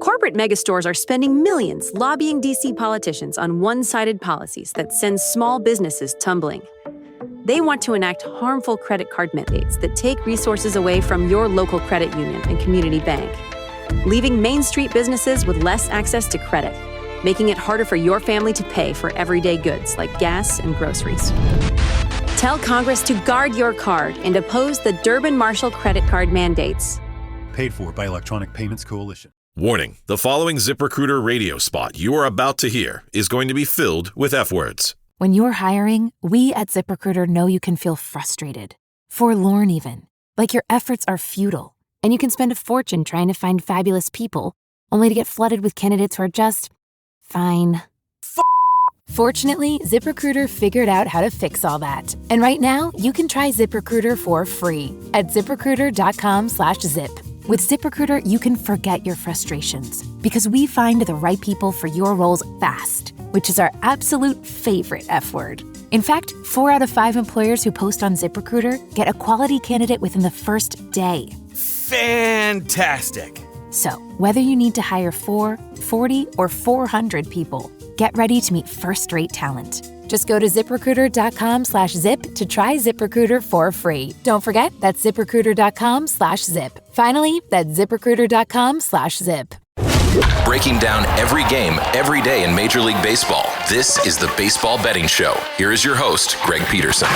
Corporate megastores are spending millions lobbying DC politicians on one-sided policies that send small businesses tumbling. They want to enact harmful credit card mandates that take resources away from your local credit union and community bank, leaving Main Street businesses with less access to credit, making it harder for your family to pay for everyday goods like gas and groceries. Tell Congress to guard your card and oppose the Durbin-Marshall credit card mandates. Paid for by Electronic Payments Coalition. Warning, the following ZipRecruiter radio spot you are about to hear is going to be filled with F-words. When you're hiring, we at ZipRecruiter know you can feel frustrated, forlorn even, like your efforts are futile, and you can spend a fortune trying to find fabulous people, only to get flooded with candidates who are just fine. Fortunately, ZipRecruiter figured out how to fix all that. And right now, you can try ZipRecruiter for free at ZipRecruiter.com/zip. With ZipRecruiter, you can forget your frustrations because we find the right people for your roles fast, which is our absolute favorite F word. In fact, 4 out of 5 employers who post on ZipRecruiter get a quality candidate within the first day. Fantastic. So, whether you need to hire 4, 40, or 400 people, get ready to meet first-rate talent. Just go to ZipRecruiter.com/zip to try ZipRecruiter for free. Don't forget, that's ZipRecruiter.com/zip. Finally, that's ZipRecruiter.com/zip. Breaking down every game, every day in Major League Baseball. This is the Baseball Betting Show. Here is your host, Greg Peterson.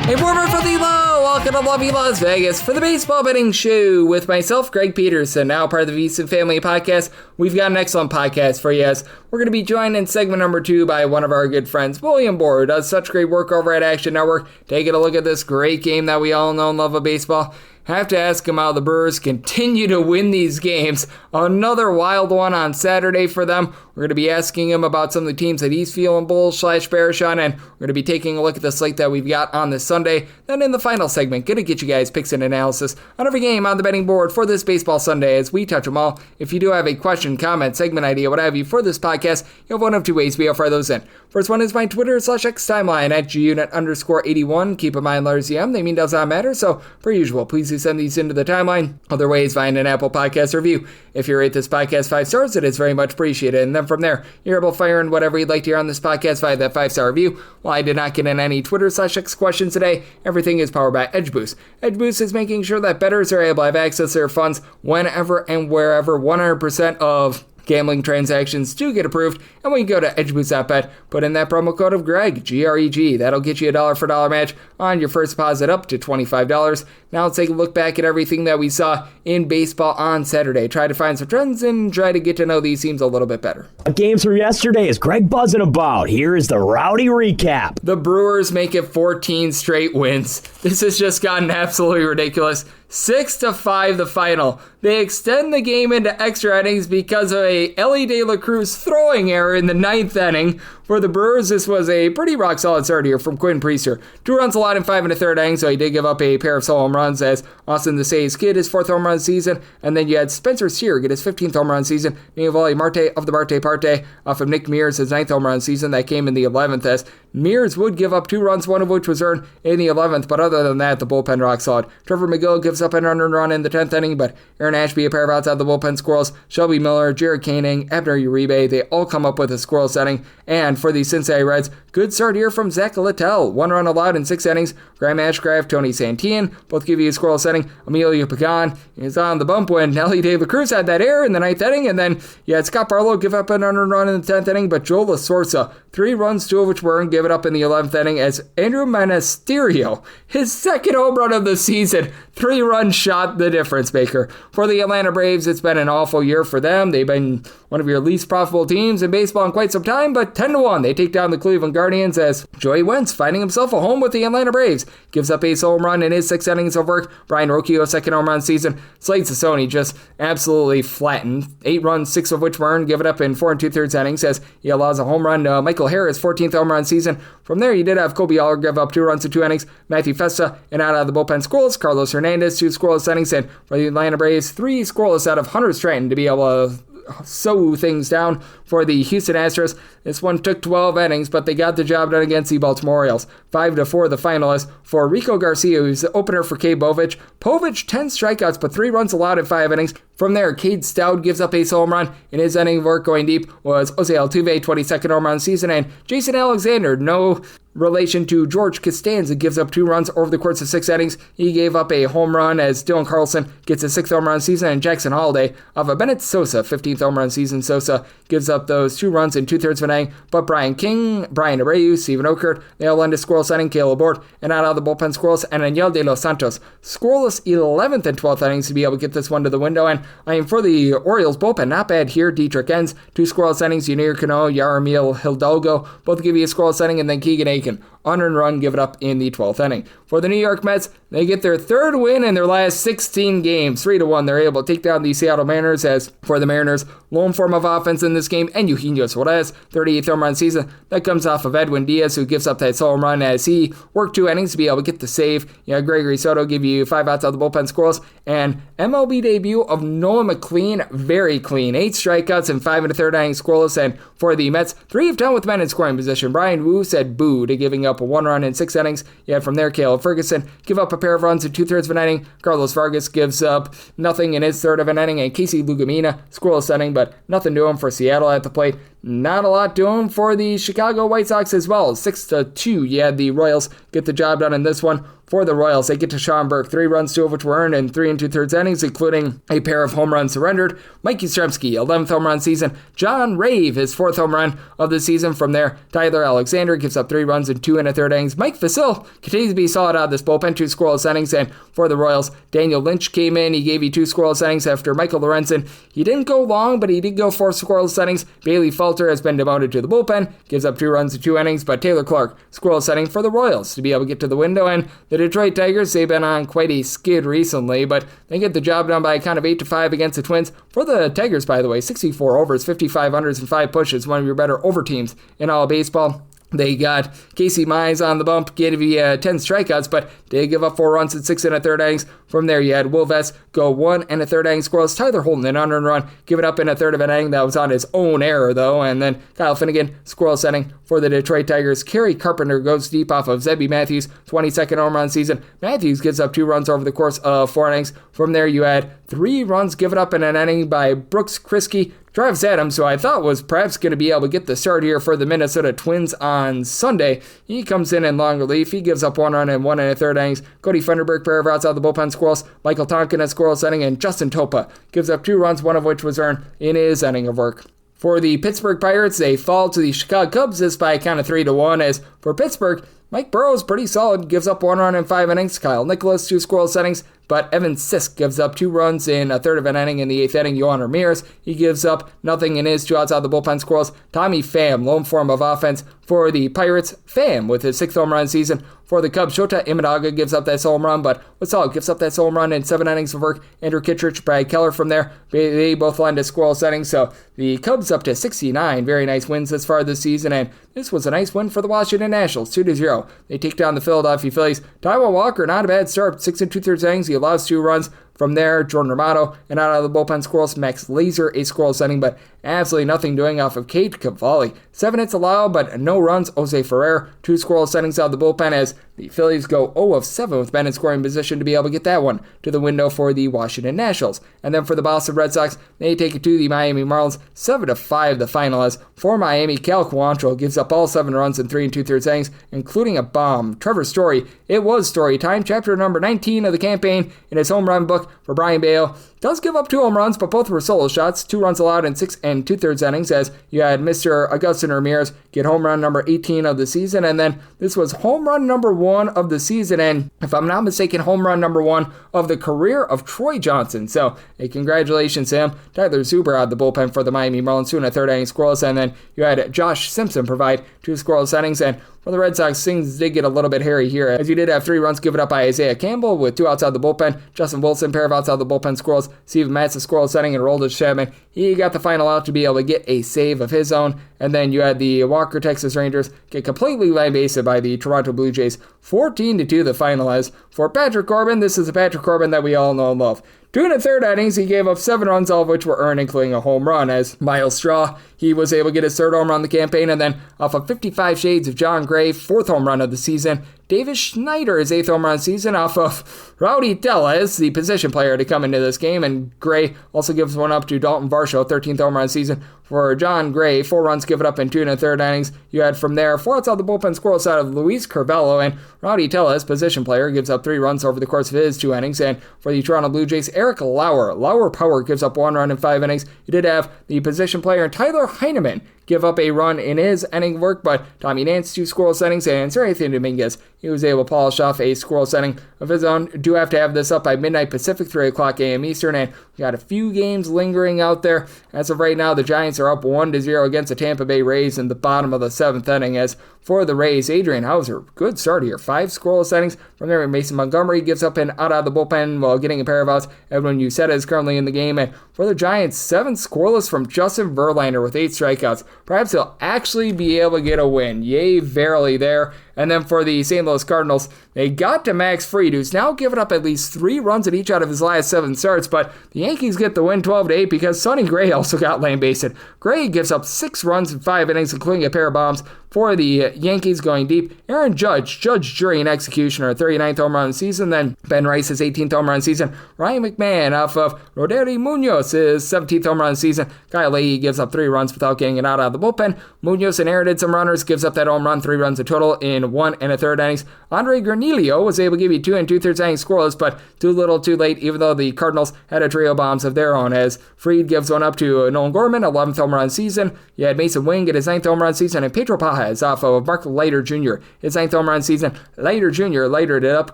Hey, Boor for the low. Welcome to lovely Las Vegas for the Baseball Betting Show with myself, Greg Peterson, now part of the VSiN Family Podcast. We've got an excellent podcast for you as we're going to be joined in segment number 2 by one of our good friends, William Boor, who does such great work over at Action Network, taking a look at this great game that we all know and love of baseball. Have to ask him how the Brewers continue to win these games. Another wild one on Saturday for them. We're going to be asking him about some of the teams that he's feeling bullish/bearish on, and we're going to be taking a look at the slate that we've got on this Sunday. Then in the final segment, going to get you guys picks and analysis on every game on the betting board for this baseball Sunday as we touch them all. If you do have a question, comment, segment idea, what have you for this podcast, you have one of 2 ways we offer those in. First one is my Twitter/X timeline at gunit_81. Keep in mind, letters EM, they mean does not matter, so per usual, please do send these into the timeline. Other ways, find an Apple Podcast review. If you rate this podcast 5 stars, it is very much appreciated. And then from there, you're able to fire in whatever you'd like to hear on this podcast via that 5-star review. While I did not get in any Twitter/X questions today, everything is powered by Edge Boost. Edge Boost is making sure that bettors are able to have access to their funds whenever and wherever 100% of gambling transactions do get approved, and when you go to edgeboost.bet, put in that promo code of Greg, G-R-E-G. That'll get you a $1 for $1 match on your first deposit up to $25. Now let's take a look back at everything that we saw in baseball on Saturday. Try to find some trends and try to get to know these teams a little bit better. Games from yesterday is Greg buzzing about. Here is the rowdy recap. The Brewers make it 14 straight wins. This has just gotten absolutely ridiculous. 6-5 the final. They extend the game into extra innings because of a Elly De La Cruz throwing error in the 9th inning. For the Brewers, this was a pretty rock-solid start here from Quinn Priester. 2 runs allowed in 5 1/3 innings, so he did give up a pair of solo home runs as Austin Desais get his 4th home run season, and then you had Spencer Steer get his 15th home run season. Niavoli Marte of the Marte Parte off of Nick Mears, his 9th home run season. That came in the 11th as Mears would give up 2 runs, one of which was earned in the 11th, but other than that, the bullpen rock-solid. Trevor McGill gives up an unearned run in the 10th inning, but Aaron Ashby, a pair of outside the bullpen squirrels, Shelby Miller, Jared Koenig, Abner Uribe, they all come up with a squirrel setting. And for the Cincinnati Reds, good start here from Zach Littell. 1 run allowed in 6 innings. Graham Ashcraft, Tony Santillan, both give you a squirrel setting. Emilio Pagan is on the bump when Elly De La Cruz had that error in the 9th inning. And then you had Scott Barlow give up an unearned run in the 10th inning, but Joe La Sorsa, 3 runs, 2 of which were earned, give it up in the 11th inning as Andrew Monasterio, his 2nd home run of the season, 3 runs shot the difference maker. For the Atlanta Braves, it's been an awful year for them. They've been one of your least profitable teams in baseball in quite some time, but 10-1, they take down the Cleveland Guardians as Joey Wentz, finding himself a home with the Atlanta Braves, gives up a home run in his 6 innings of work. Brian Rocchio, 2nd home run season. Slade Sassoni just absolutely flattened. 8 runs, 6 of which were earned, give it up in 4 2/3 innings as he allows a home run to Michael Harris, 14th home run season. From there, you did have Kobe Aller give up 2 runs in 2 innings. Matthew Festa, and out of the bullpen scoreless. Carlos Hernandez, 2 scoreless innings. And for the Atlanta Braves, 3 scoreless out of Hunter Stratton to be able to slow things down for the Houston Astros. This one took 12 innings, but they got the job done against the Baltimore Orioles. 5-4 the final is for Rico Garcia, who's the opener for Cade Povich. Povich, 10 strikeouts, but 3 runs allowed in 5 innings. From there, Cade Stout gives up a home run. In his inning of work going deep was Jose Altuve, 22nd home run of the season, and Jason Alexander, no relation to George Costanza, gives up 2 runs over the course of 6 innings. He gave up a home run as Dylan Carlson gets a 6th home run season, and Jackson Holiday of a Bennett Sosa, 15th home run season. Sosa gives up those 2 runs in 2/3 of an inning, but Brian King, Brian Abreu, Stephen Okert, they all end a scoreless inning. Caleb Boor, and out of the bullpen scoreless, and Daniel De Los Santos scoreless 11th and 12th innings to be able to get this one to the window. And I am for the Orioles bullpen, not bad here. Dietrich Enns, 2 scoreless innings. Yunier Cano, Yaramil Hidalgo both give you a scoreless inning, and then Keegan Aiken, unearned run, give it up in the 12th inning. For the New York Mets, they get their 3rd win in their last 16 games. 3-1, they're able to take down the Seattle Mariners. As for the Mariners, lone form of offense in this game, and Eugenio Suarez, 38th home run season. That comes off of Edwin Diaz, who gives up that home run as he worked 2 innings to be able to get the save. Gregory Soto give you 5 outs out of the bullpen scoreless. And MLB debut of Noah McLean, very clean. 8 strikeouts and 5 1/3 innings scoreless. And for the Mets, 3 of 10 with men in scoring position. Brian Wu said boo to giving up a 1 run in 6 innings. From there, Caleb Ferguson give up a pair of runs in 2/3 of an inning. Carlos Vargas gives up nothing in his 1/3 of an inning. And Casey Lugumina, scoreless inning, but nothing to him for Seattle at the plate. Not a lot to him for the Chicago White Sox as well. 6-2, the Royals get the job done in this one. For the Royals, they get to Sean Burke, 3 runs, 2 of which were earned in 3 2/3 innings, including a pair of home runs surrendered. Mikey Yastrzemski, 11th home run season. John Rave, his 4th home run of the season. From there, Tyler Alexander gives up 3 runs in 2 1/3 innings. Mike Vasil continues to be solid out of this bullpen, 2 scoreless innings. And for the Royals, Daniel Lynch came in. He gave you 2 scoreless innings after Michael Lorenzen. He didn't go long, but he did go 4 scoreless innings. Bailey Falter has been demoted to the bullpen, gives up 2 runs in 2 innings. But Taylor Clark, scoreless inning for the Royals to be able to get to the window. And the Detroit Tigers, they've been on quite a skid recently, but they get the job done by a count of 8-5 against the Twins. For the Tigers, by the way, 64 overs, 55 unders, and 5 pushes, one of your better over teams in all of baseball. They got Casey Mize on the bump, gave you 10 strikeouts, but did give up 4 runs in 6 1/3 innings. From there, you had Will Vest go 1 1/3 innings scoreless. Tyler Holton, an unearned run, give it up in 1/3 of an inning. That was on his own error, though. And then Kyle Finnegan, scoreless inning for the Detroit Tigers. Kerry Carpenter goes deep off of Zebby Matthews, 22nd home run season. Matthews gives up 2 runs over the course of 4 innings. From there, you had 3 runs given up in an inning by Brooks Kriske. Travis Adams, who I thought was perhaps going to be able to get the start here for the Minnesota Twins on Sunday, he comes in long relief. He gives up 1 run in 1 1/3 innings. Cody Funderburk, pair of outs out of the bullpen scoreless. Michael Tonkin, a scoreless inning, and Justin Topa gives up 2 runs, one of which was earned in his inning of work. For the Pittsburgh Pirates, they fall to the Chicago Cubs, this by a count of 3-1. As for Pittsburgh, Mike Burrow's pretty solid, gives up 1 run in 5 innings. Kyle Nicholas, 2 scoreless innings, but Evan Sisk gives up 2 runs in 1/3 of an inning in the 8th inning. Yohan Ramirez, he gives up nothing in his 2 outs out of the bullpen scoreless. Tommy Pham, lone form of offense for the Pirates. Pham with his 6th home run season. For the Cubs, Shota Imadaga gives up that home run, but Wasal gives up that home run in 7 innings of work. Andrew Kittredge, Brad Keller from there, they both land a scoreless inning. So the Cubs up to 69. Very nice wins this far this season, and this was a nice win for the Washington Nationals, 2-0. They take down the Philadelphia Phillies. Taijuan Walker, not a bad start, 6 2/3 innings. He allows 2 runs. From there, Jordan Romano, and out of the bullpen scoreless, Max Laser, a scoreless inning, but absolutely nothing doing off of Cade Cavalli. 7 hits allowed, but no runs. Jose Ferrer, 2 scoreless innings out of the bullpen as the Phillies go 0 of 7 with men in scoring position to be able to get that one to the window for the Washington Nationals. And then for the Boston Red Sox, they take it to the Miami Marlins, 7-5 the final as for Miami, Cal Quantrill gives up all 7 runs in 3 2/3 innings, including a bomb. Trevor Story, it was Story time, chapter number 19 of the campaign in his home run book for Brian Bale. Does give up 2 home runs, but both were solo shots. 2 runs allowed in 6 2/3 innings as you had Mr. Agustin Ramirez get home run number 18 of the season. And then this was home run number 1 of the season. And if I'm not mistaken, home run number 1 of the career of Troy Johnson. So congratulations to him. Tyler Zuber out of the bullpen for the Miami Marlins, 2 1/3 innings scoreless. And then you had Josh Simpson provide 2 scoreless innings. And for the Red Sox, things did get a little bit hairy here, as you did have 3 runs given up by Isaiah Campbell with 2 outside the bullpen. Justin Wilson, pair of outs out of the bullpen scoreless. Steven Matz, a scoreless inning, and Aroldis Chapman, he got the final out to be able to get a save of his own. And then you had the Walker Texas Rangers get completely lambasted by the Toronto Blue Jays, 14-2 the final as. For Patrick Corbin, this is the Patrick Corbin that we all know and love. 2 1/3 innings, he gave up 7 runs, all of which were earned, including a home run, as Miles Straw, he was able to get his 3rd home run of the campaign, and then off of 55 Shades of John Gray, 4th home run of the season. Davis Schneider, his 8th home run of the season, off of Rowdy Tellez, the position player to come into this game, and Gray also gives one up to Dalton Varsho, 13th home run of the season for John Gray. 4 runs given up in 2 1/3 innings. You had from there 4 outs out of the bullpen scoreless side of Luis Carvalho, and Rowdy Tellez, position player, gives up 3 runs over the course of his 2 innings. And for the Toronto Blue Jays, Eric Lauer Power gives up 1 run in 5 innings. You did have the position player Tyler Heineman give up a run in his inning of work, but Tommy Nance 2 scoreless innings, and Sir Anthony Dominguez, he was able to polish off a scoreless inning of his own. Do have to have this up by midnight Pacific, 3 o'clock a.m. Eastern, and we got a few games lingering out there. As of right now, the Giants are up 1-0 against the Tampa Bay Rays in the bottom of the 7th inning. As for the Rays, Adrian Hauser, good start here, 5 scoreless innings. From there, Mason Montgomery gives up an out of the bullpen while getting a pair of outs. Edwin Uceta is currently in the game, and for the Giants, 7 scoreless from Justin Verlander with 8 strikeouts. Perhaps he'll actually be able to get a win. Yay, verily there. And then for the St. Louis Cardinals, they got to Max Fried, who's now given up at least 3 runs in each out of his last 7 starts, but the Yankees get the win 12-8 because Sonny Gray also got lane based. Gray gives up 6 runs in 5 innings, including a pair of bombs. For the Yankees going deep, Aaron Judge, jury, and executioner, 39th home run of the season. Then Ben Rice, his 18th home run of the season. Ryan McMahon off of Roderi Munoz, his 17th home run of the season. Kyle Leahy gives up 3 runs without getting it out of the bullpen. Munoz inherited some runners, gives up that home run, 3 runs in total in 1 1/3 innings. Andre Granillo was able to give you 2 2/3 innings scoreless, but too little too late, even though the Cardinals had a trio bombs of their own, as Fried gives one up to Nolan Gorman, 11th home run of the season. You had Mason Wing get his 9th home run of the season, and Pedro Pajes off of Mark Leiter Jr., his 9th home run of the season. Leiter Jr. lighted it up,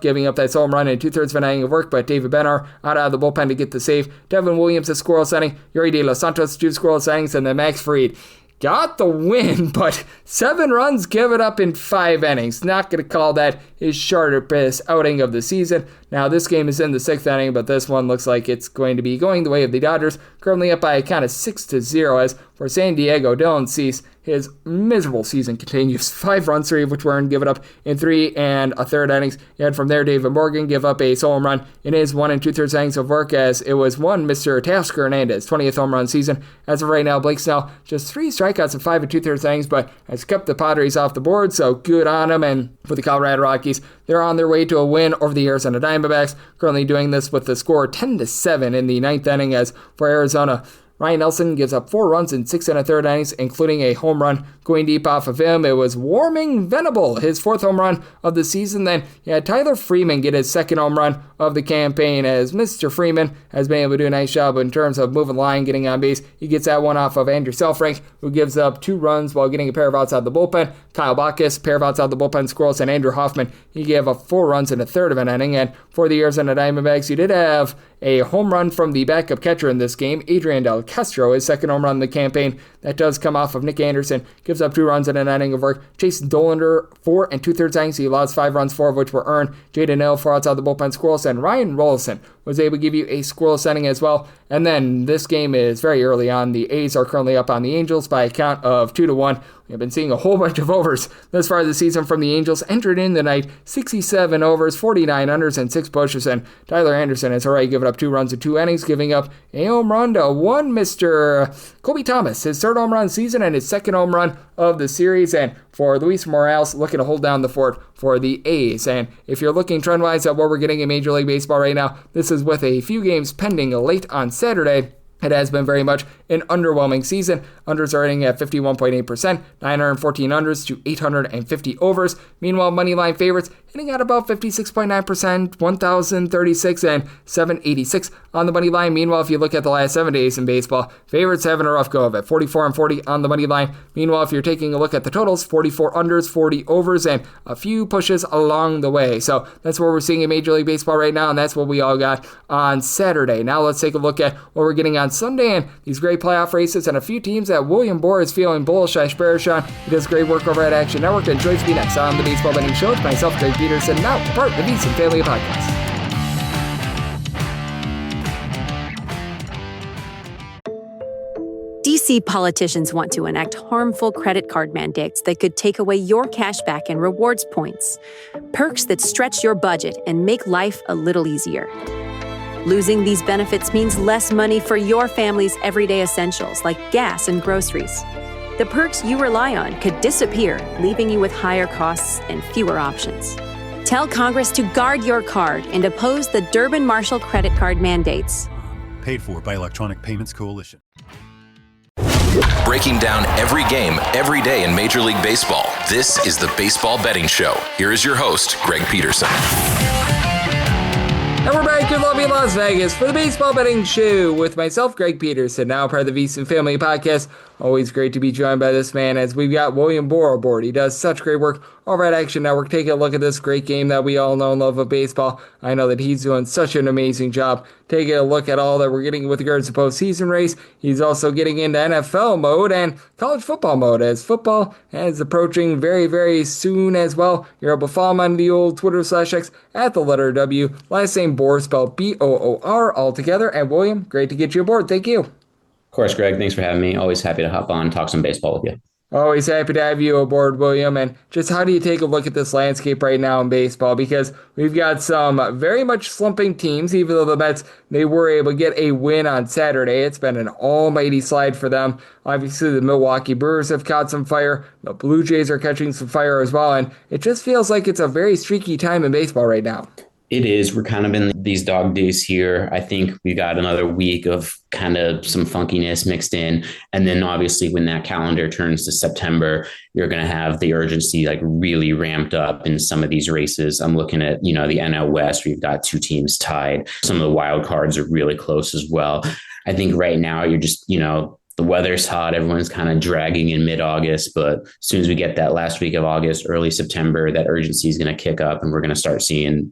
giving up that home run in 2/3 of an inning of work, but David Benner out of the bullpen to get the save. Devin Williams, a scoreless inning. Yuri De Los Santos, 2 scoreless innings, and then Max Fried got the win, but 7 runs given up in 5 innings. Not going to call that his sharpest outing of the season. Now, this game is in the 6th inning, but this one looks like it's going to be going the way of the Dodgers, currently up by a count of 6-0. As for San Diego, Dylan Cease, his miserable season continues. 5 runs, 3 of which were given up in 3 1/3 innings. You had from there David Morgan give up a solo home run in his 1 2/3 innings of work, as it was Mr. Teoscar Hernandez, 20th home run season. As of right now, Blake Snell, just 3 strikeouts in 5 2/3 innings, but has kept the Padres off the board, so good on him. And for the Colorado Rockies, they're on their way to a win over the Arizona Diamondbacks, currently doing this with the score 10-7 in the 9th inning. As for Arizona, Ryan Nelson gives up 4 runs in 6 1/3 innings, including a home run going deep off of him. It was Warming Venable, his 4th home run of the season. Then you had Tyler Freeman get his 2nd home run of the campaign, as Mr. Freeman has been able to do a nice job in terms of moving the line, getting on base. He gets that one off of Andrew Selfrank, who gives up 2 runs while getting a pair of outs out of the bullpen. Kyle Bacchus, pair of outs out of the bullpen scoreless, and Andrew Hoffman, he gave up 4 runs in 1/3 of an inning. And for the Arizona Diamondbacks, you did have a home run from the backup catcher in this game, Adrian Del Castro, his 2nd home run in the campaign. That does come off of Nick Anderson, gives up 2 runs in an inning of work. Jason Dollander, 4 2/3 innings, he allows 5 runs, 4 of which were earned. Jaden Hill, 4 outs out of the bullpen scoreless, and Ryan Rollison was able to give you a scoreless inning as well. And then this game is very early on. The A's are currently up on the Angels by a count of 2-1. We've been seeing a whole bunch of overs this far this season from the Angels. Entered in the night, 67 overs, 49 unders, and 6 pushes. And Tyler Anderson has already given up 2 runs in 2 innings, giving up a home run to one Mr. Kobe Thomas, his 3rd home run season and his 2nd home run of the series. And for Luis Morales, looking to hold down the fort for the A's. And if you're looking trend-wise at what we're getting in Major League Baseball right now, this is with a few games pending late on Saturday. It has been very much an underwhelming season. Unders are hitting at 51.8%, 914 unders to 850 overs. Meanwhile, moneyline favorites hitting at about 56.9%, 1,036 and 786 on the money line. Meanwhile, if you look at the last 7 days in baseball, favorites having a rough go of it, 44 and 40 on the money line. Meanwhile, if you're taking a look at the totals, 44 unders, 40 overs, and a few pushes along the way. So that's what we're seeing in Major League Baseball right now, and that's what we all got on Saturday. Now let's take a look at what we're getting on Sunday and these great playoff races and a few teams that William Boor is feeling bullish. Bearish on. He does great work over at Action Network and joins me next on the Baseball Betting Show. It's myself, Greg Peterson, now part of the VSiN Family Podcast. DC politicians want to enact harmful credit card mandates that could take away your cash back and rewards points. Perks that stretch your budget and make life a little easier. Losing these benefits means less money for your family's everyday essentials like gas and groceries. The perks you rely on could disappear, leaving you with higher costs and fewer options. Tell Congress to guard your card and oppose the Durbin-Marshall credit card mandates. Paid for by Electronic Payments Coalition. Breaking down every game, every day in Major League Baseball. This is the Baseball Betting Show. Here is your host, Greg Peterson. And we're back in lovely Las Vegas for the Baseball Betting Show with myself, Greg Peterson, now part of the VSiN Family Podcast. Always great to be joined by this man as we've got William Boor aboard. He does such great work over at Action Network. Taking a look at this great game that we all know and love of baseball. I know that he's doing such an amazing job taking a look at all that we're getting with regards to postseason race. He's also getting into NFL mode and college football mode as football is approaching very, very soon as well. You're able to follow him on the old Twitter/X at the letter W. Last name Boor, spelled B-O-O-R all together. And William, great to get you aboard. Thank you. Of course, Greg. Thanks for having me. Always happy to hop on and talk some baseball with you. Always happy to have you aboard, William. And just how do you take a look at this landscape right now in baseball? Because we've got some very much slumping teams, even though the Mets, they were able to get a win on Saturday. It's been an almighty slide for them. Obviously, the Milwaukee Brewers have caught some fire. The Blue Jays are catching some fire as well. And it just feels like it's a very streaky time in baseball right now. It is. We're kind of in these dog days here. I think we got another week of kind of some funkiness mixed in. And then obviously when that calendar turns to September, you're going to have the urgency like really ramped up in some of these races. I'm looking at, the NL West, we've got two teams tied. Some of the wild cards are really close as well. I think right now you're just, the weather's hot. Everyone's kind of dragging in mid-August, but as soon as we get that last week of August, early September, that urgency is going to kick up and we're going to start seeing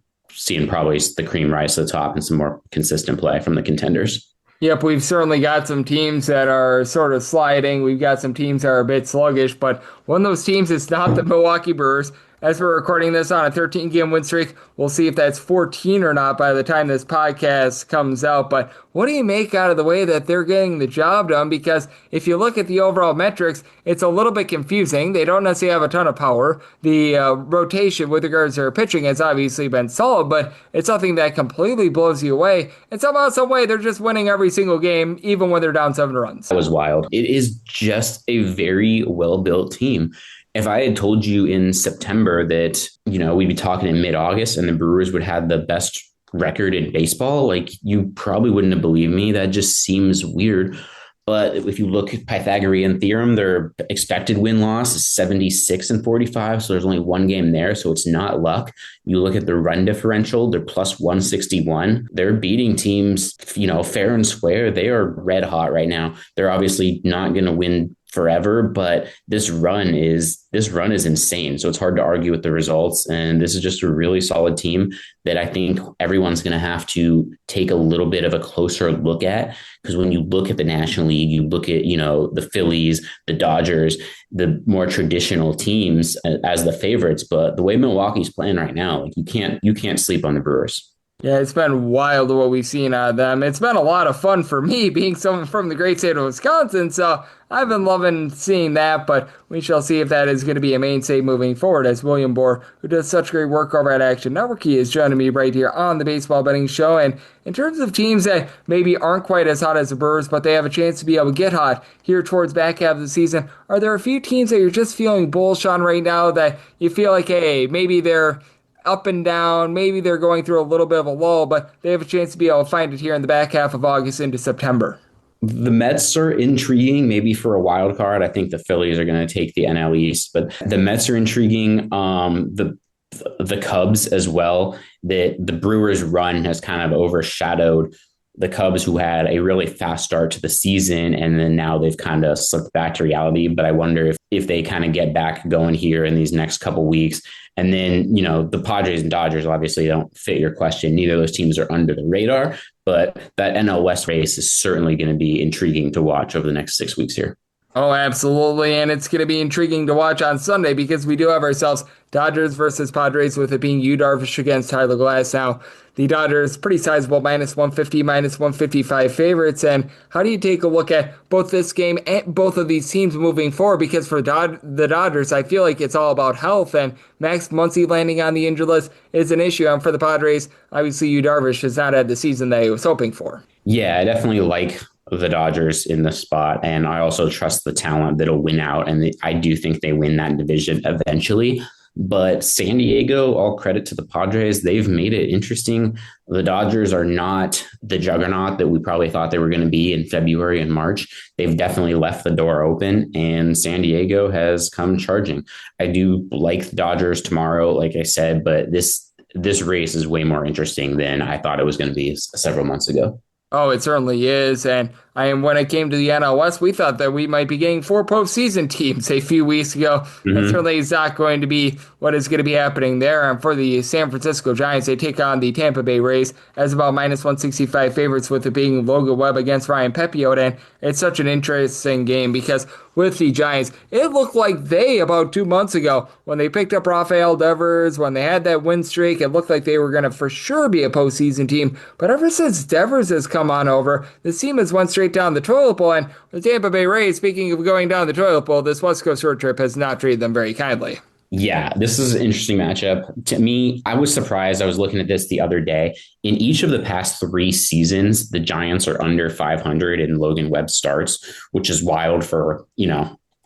probably the cream rise to the top and some more consistent play from the contenders. Yep, we've certainly got some teams that are sort of sliding. We've got some teams that are a bit sluggish, but one of those teams is not the Milwaukee Brewers. As we're recording this on a 13-game win streak, we'll see if that's 14 or not by the time this podcast comes out. But what do you make out of the way that they're getting the job done? Because if you look at the overall metrics, it's a little bit confusing. They don't necessarily have a ton of power. The rotation with regards to their pitching has obviously been solid, but it's something that completely blows you away. And somehow, some way, they're just winning every single game, even when they're down 7 runs. That was wild. It is just a very well-built team. If I had told you in September that, we'd be talking in mid-August and the Brewers would have the best record in baseball, you probably wouldn't have believed me. That just seems weird. But if you look at Pythagorean theorem, their expected win-loss is 76-45. So there's only one game there. So it's not luck. You look at the run differential, they're plus 161. They're beating teams, fair and square. They are red hot right now. They're obviously not going to win forever, but this run is insane. So it's hard to argue with the results. And this is just a really solid team that I think everyone's going to have to take a little bit of a closer look at. Because when you look at the National League, you look at, the Phillies, the Dodgers, the more traditional teams as the favorites. But the way Milwaukee's playing right now, you can't sleep on the Brewers. Yeah, it's been wild what we've seen out of them. It's been a lot of fun for me being someone from the great state of Wisconsin, so I've been loving seeing that, but we shall see if that is going to be a mainstay moving forward as William Boor, who does such great work over at Action Network, he is joining me right here on the Baseball Betting Show. And in terms of teams that maybe aren't quite as hot as the Brewers, but they have a chance to be able to get hot here towards back half of the season, are there a few teams that you're just feeling bullish on right now that you feel like, hey, maybe they're up and down, maybe they're going through a little bit of a lull, but they have a chance to be able to find it here in the back half of August into September? The Mets are intriguing, maybe for a wild card. I think the Phillies are going to take the NL East, but the Mets are intriguing. The Cubs as well. The Brewers' run has kind of overshadowed the Cubs, who had a really fast start to the season, and then now they've kind of slipped back to reality. But I wonder if they kind of get back going here in these next couple weeks. And then, the Padres and Dodgers obviously don't fit your question. Neither of those teams are under the radar, but that NL West race is certainly going to be intriguing to watch over the next 6 weeks here. Oh, absolutely. And it's going to be intriguing to watch on Sunday because we do have ourselves Dodgers versus Padres, with it being Yu Darvish against Tyler Glass. Now, the Dodgers, pretty sizable -150, -155 favorites. And how do you take a look at both this game and both of these teams moving forward? Because for the Dodgers, I feel like it's all about health, and Max Muncy landing on the injured list is an issue. And for the Padres, obviously, Yu Darvish has not had the season that he was hoping for. Yeah, I definitely like the Dodgers in the spot, and I also trust the talent that'll win out, and I do think they win that division eventually. But San Diego, all credit to the Padres, they've made it interesting. The Dodgers are not the juggernaut that we probably thought they were going to be in February and March. They've definitely left the door open, and San Diego has come charging. I do like the Dodgers tomorrow, like I said, but this race is way more interesting than I thought it was going to be several months ago. Oh, it certainly is. And when it came to the NL West, we thought that we might be getting 4 postseason teams a few weeks ago. Mm-hmm. That certainly is not going to be what is going to be happening there. And for the San Francisco Giants, they take on the Tampa Bay Rays as about -165 favorites, with it being Logan Webb against Ryan Pepiot. And it's such an interesting game because with the Giants, it looked like they, about 2 months ago, when they picked up Rafael Devers, when they had that win streak, it looked like they were going to for sure be a postseason team. But ever since Devers has come on over, the team has went straight down the toilet bowl. And the Tampa Bay Rays, speaking of going down the toilet bowl, this West Coast road trip has not treated them very kindly. Yeah, this is an interesting matchup. To me, I was surprised. I was looking at this the other day. In each of the past 3 seasons, the Giants are under 500 in Logan Webb starts, which is wild for,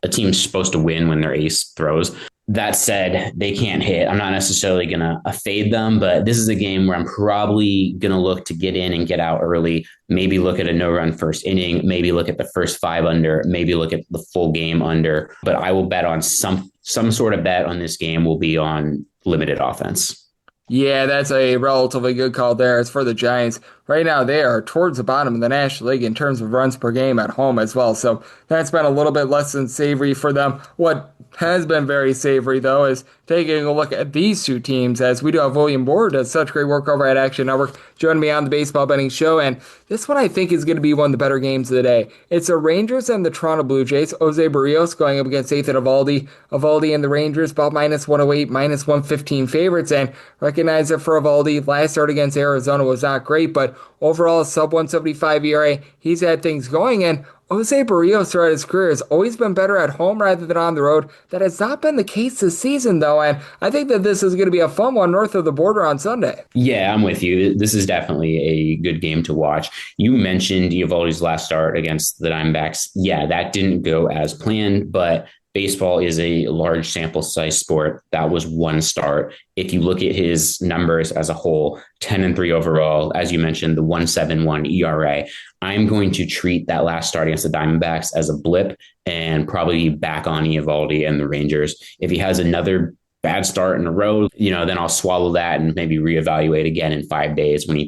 a team's supposed to win when their ace throws. That said, they can't hit. I'm not necessarily going to fade them, but this is a game where I'm probably going to look to get in and get out early, maybe look at a no-run first inning, maybe look at the first 5 under, maybe look at the full game under. But I will bet on some sort of bet on this game will be on limited offense. Yeah, that's a relatively good call there. As for the Giants, right now they are towards the bottom of the National League in terms of runs per game at home as well. So that's been a little bit less than savory for them. What has been very savory, though, is taking a look at these two teams, as we do have William Boor, does such great work over at Action Network, joining me on the Baseball Betting Show. And this one I think is going to be one of the better games of the day. It's the Rangers and the Toronto Blue Jays. Jose Barrios going up against Nathan Eovaldi. Eovaldi and the Rangers, about -108, -115 favorites. And recognize that for Eovaldi, last start against Arizona was not great, but overall, sub 175 ERA, he's had things going. And Jose Barrios throughout his career has always been better at home rather than on the road. That has not been the case this season, though, and I think that this is going to be a fun one north of the border on Sunday. Yeah, I'm with you. This is definitely a good game to watch. You mentioned Eovaldi's last start against the Diamondbacks. Yeah, that didn't go as planned, but baseball is a large sample size sport. That was one start. If you look at his numbers as a whole, 10-3 overall, as you mentioned, the 1.71 ERA, I'm going to treat that last start against the Diamondbacks as a blip and probably back on Eovaldi and the Rangers. If he has another bad start in a row, then I'll swallow that and maybe reevaluate again in 5 days when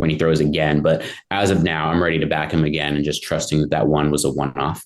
he throws again. But as of now, I'm ready to back him again and just trusting that one was a one-off.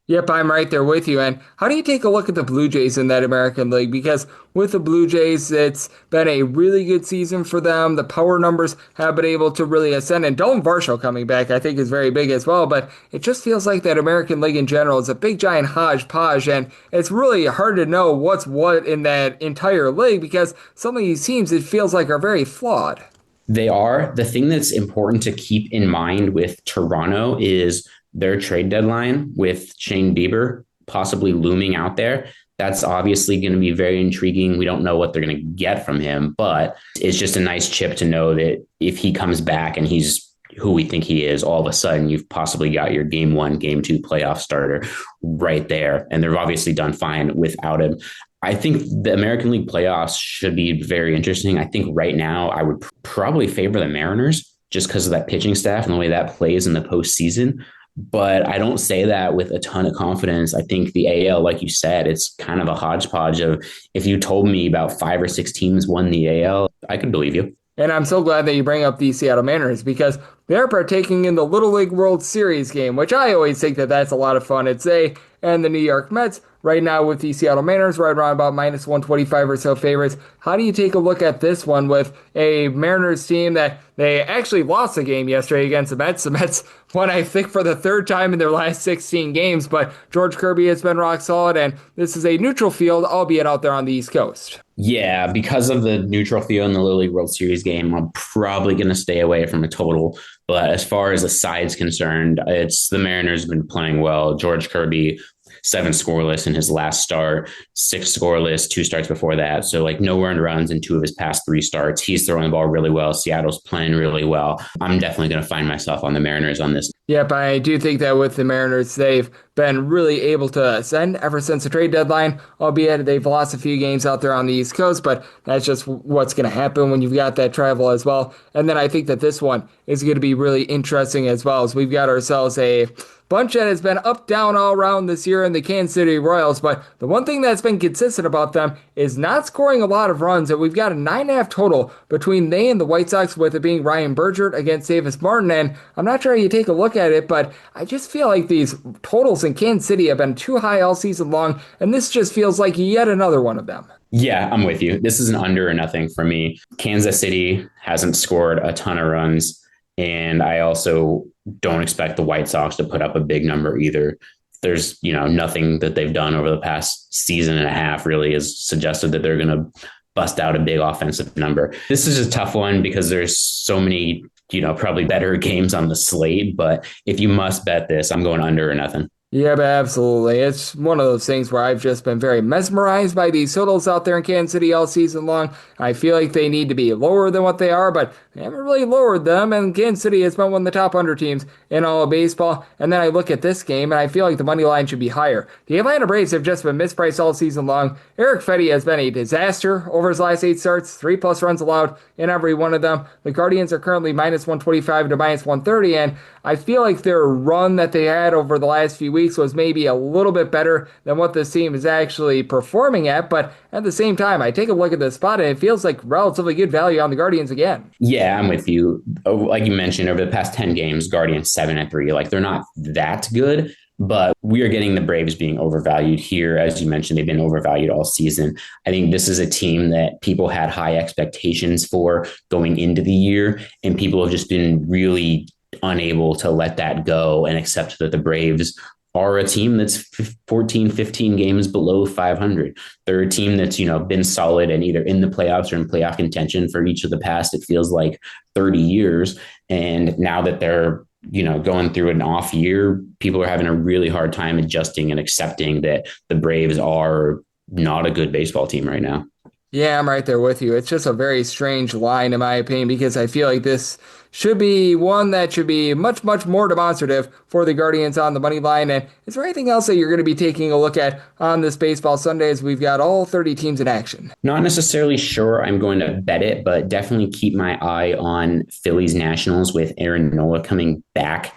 Yep, I'm right there with you. And how do you take a look at the Blue Jays in that American League? Because with the Blue Jays, it's been a really good season for them. The power numbers have been able to really ascend. And Dalton Varsho coming back, I think, is very big as well. But it just feels like that American League in general is a big, giant hodgepodge. And it's really hard to know what's what in that entire league because some of these teams, it feels like, are very flawed. They are. The thing that's important to keep in mind with Toronto is their trade deadline with Shane Bieber possibly looming out there. That's obviously going to be very intriguing. We don't know what they're going to get from him, but it's just a nice chip to know that if he comes back and he's who we think he is, all of a sudden you've possibly got your game 1, game 2 playoff starter right there. And they've obviously done fine without him. I think the American League playoffs should be very interesting. I think right now I would probably favor the Mariners just because of that pitching staff and the way that plays in the postseason. But I don't say that with a ton of confidence. I think the AL, like you said, it's kind of a hodgepodge of if you told me about 5 or 6 teams won the AL, I could believe you. And I'm so glad that you bring up the Seattle Mariners because they're partaking in the Little League World Series game, which I always think that that's a lot of fun. It's they and the New York Mets right now with the Seattle Mariners right around about minus 125 or so favorites. How do you take a look at this one with a Mariners team that they actually lost a game yesterday against the Mets? The Mets won, I think, for the third time in their last 16 games, but George Kirby has been rock solid, and this is a neutral field, albeit out there on the East Coast. Yeah, because of the neutral field in the Little League World Series game, I'm probably going to stay away from a total. But as far as the side's concerned, it's the Mariners have been playing well. George Kirby, 7 scoreless in his last start, 6 scoreless, 2 starts before that. So like no earned runs in 2 of his past 3 starts. He's throwing the ball really well. Seattle's playing really well. I'm definitely going to find myself on the Mariners on this. Yep, I do think that with the Mariners, they've been really able to ascend ever since the trade deadline, albeit they've lost a few games out there on the East Coast, but that's just what's going to happen when you've got that travel as well. And then I think that this one is going to be really interesting as well, as we've got ourselves a bunch that has been up, down all around this year in the Kansas City Royals, but the one thing that's been consistent about them is not scoring a lot of runs, and we've got a 9.5 total between they and the White Sox, with it being Ryan Bergert against Davis Martin, and I'm not sure how you take a look at it, but I just feel like these totals in Kansas City have been too high all season long, and this just feels like yet another one of them. Yeah, I'm with you. This is an under or nothing for me. Kansas City hasn't scored a ton of runs, and I also don't expect the White Sox to put up a big number either. There's, nothing that they've done over the past season and a half really has suggested that they're going to bust out a big offensive number. This is a tough one because there's so many, probably better games on the slate. But if you must bet this, I'm going under or nothing. Yeah, absolutely. It's one of those things where I've just been very mesmerized by these totals out there in Kansas City all season long. I feel like they need to be lower than what they are, but they haven't really lowered them, and Kansas City has been one of the top under teams in all of baseball. And then I look at this game, and I feel like the money line should be higher. The Atlanta Braves have just been mispriced all season long. Eric Fetty has been a disaster over his last 8 starts, 3+ runs allowed in every one of them. The Guardians are currently minus 125 to minus 130, and I feel like their run that they had over the last few weeks was maybe a little bit better than what this team is actually performing at, but at the same time, I take a look at this spot and it feels like relatively good value on the Guardians again. Yeah, I'm with you. Like you mentioned, over the past 10 games, Guardians 7-3. Like they're not that good, but we are getting the Braves being overvalued here. As you mentioned, they've been overvalued all season. I think this is a team that people had high expectations for going into the year, and people have just been really unable to let that go and accept that the Braves are a team that's 14, 15 games below 500. They're a team that's, been solid and either in the playoffs or in playoff contention for each of the past, it feels like 30 years. And now that they're, going through an off year, people are having a really hard time adjusting and accepting that the Braves are not a good baseball team right now. Yeah, I'm right there with you. It's just a very strange line, in my opinion, because I feel like this should be one that should be much, much more demonstrative for the Guardians on the money line. And is there anything else that you're going to be taking a look at on this Baseball Sunday as we've got all 30 teams in action? Not necessarily sure I'm going to bet it, but definitely keep my eye on Phillies Nationals with Aaron Nola coming back.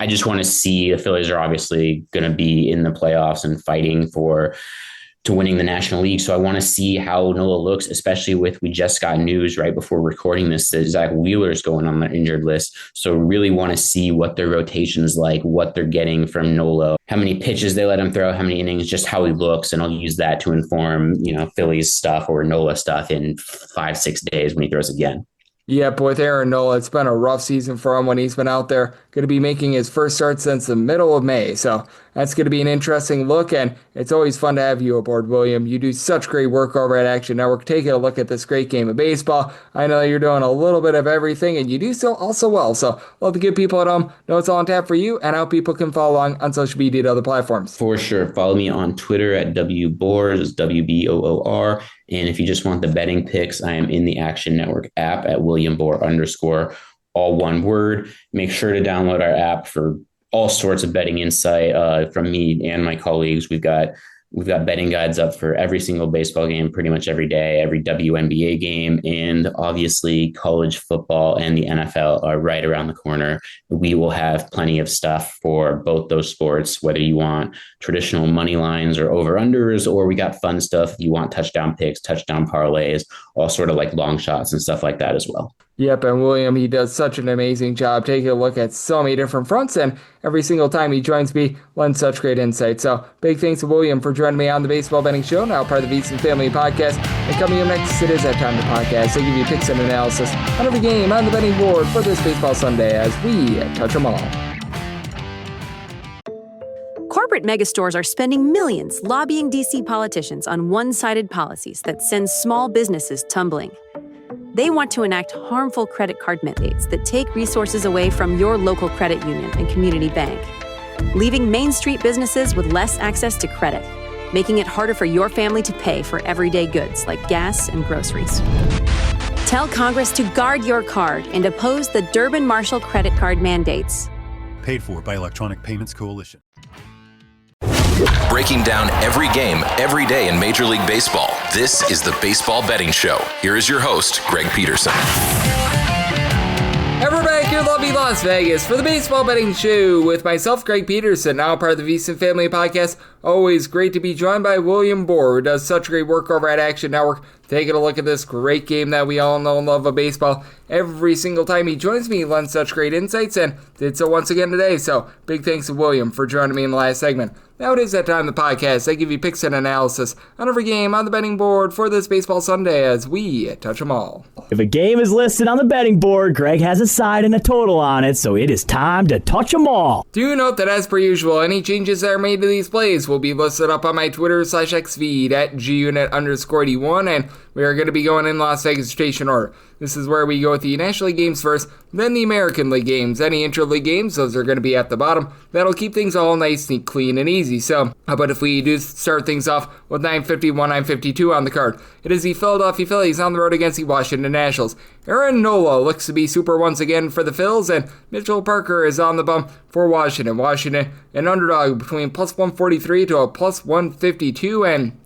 I just want to see, the Phillies are obviously going to be in the playoffs and fighting to winning the National League. So I want to see how Nola looks, especially with, we just got news right before recording this that Zach Wheeler's going on the injured list. So really want to see what their rotation's like, what they're getting from Nola, how many pitches they let him throw, how many innings, just how he looks. And I'll use that to inform, Phillies stuff or Nola stuff in 5-6 days when he throws again. Yep, with Aaron Nola, it's been a rough season for him when he's been out there. Going to be making his first start since the middle of May. So that's going to be an interesting look, and it's always fun to have you aboard, William. You do such great work over at Action Network, taking a look at this great game of baseball. I know you're doing a little bit of everything, and you do so also well. So love to give people at home know it's all on tap for you and how people can follow along on social media and other platforms. For sure. Follow me on Twitter at WBoor, it's WBOOR. And if you just want the betting picks, I am in the Action Network app at @WilliamBoor_, all one word. Make sure to download our app for all sorts of betting insight from me and my colleagues. We've got betting guides up for every single baseball game, pretty much every day, every WNBA game, and obviously college football and the NFL are right around the corner. We will have plenty of stuff for both those sports, whether you want traditional money lines or over-unders, or we got fun stuff. You want touchdown picks, touchdown parlays, all sort of like long shots and stuff like that as well. Yep, and William, he does such an amazing job taking a look at so many different fronts, and every single time he joins me, lends such great insight. So, big thanks to William for joining me on the Baseball Betting Show, now part of the VSiN Family Podcast. And coming up next, it is that time to podcast. I give you picks and analysis on every game on the betting board for this Baseball Sunday as we touch them all. Corporate megastores are spending millions lobbying DC politicians on one-sided policies that send small businesses tumbling. They want to enact harmful credit card mandates that take resources away from your local credit union and community bank, leaving Main Street businesses with less access to credit, making it harder for your family to pay for everyday goods like gas and groceries. Tell Congress to guard your card and oppose the Durbin-Marshall credit card mandates. Paid for by Electronic Payments Coalition. Breaking down every game, every day in Major League Baseball, this is the Baseball Betting Show. Here is your host, Greg Peterson. And we're back here in lovely Las Vegas for the Baseball Betting Show with myself, Greg Peterson, now part of the VSiN Family Podcast. Always great to be joined by William Boor, who does such great work over at Action Network, taking a look at this great game that we all know and love of baseball. Every single time he joins me, he lends such great insights, and did so once again today. So, big thanks to William for joining me in the last segment. Now it is that time of the podcast. I give you picks and analysis on every game on the betting board for this Baseball Sunday as we touch them all. If a game is listed on the betting board, Greg has a side and a total on it, so it is time to touch them all. Do note that as per usual, any changes that are made to these plays will be listed up on my Twitter/X feed at gunit_D1, and we are going to be going in Las Vegas rotation order. This is where we go with the National League games first, then the American League games. Any intra-league games, those are going to be at the bottom. That'll keep things all nice and clean and easy. So, how about if we do start things off with 951, 952 on the card? It is the Philadelphia Phillies on the road against the Washington Nationals. Aaron Nola looks to be super once again for the Phils, and Mitchell Parker is on the bump for Washington. Washington, an underdog between plus 143 to a plus 152, and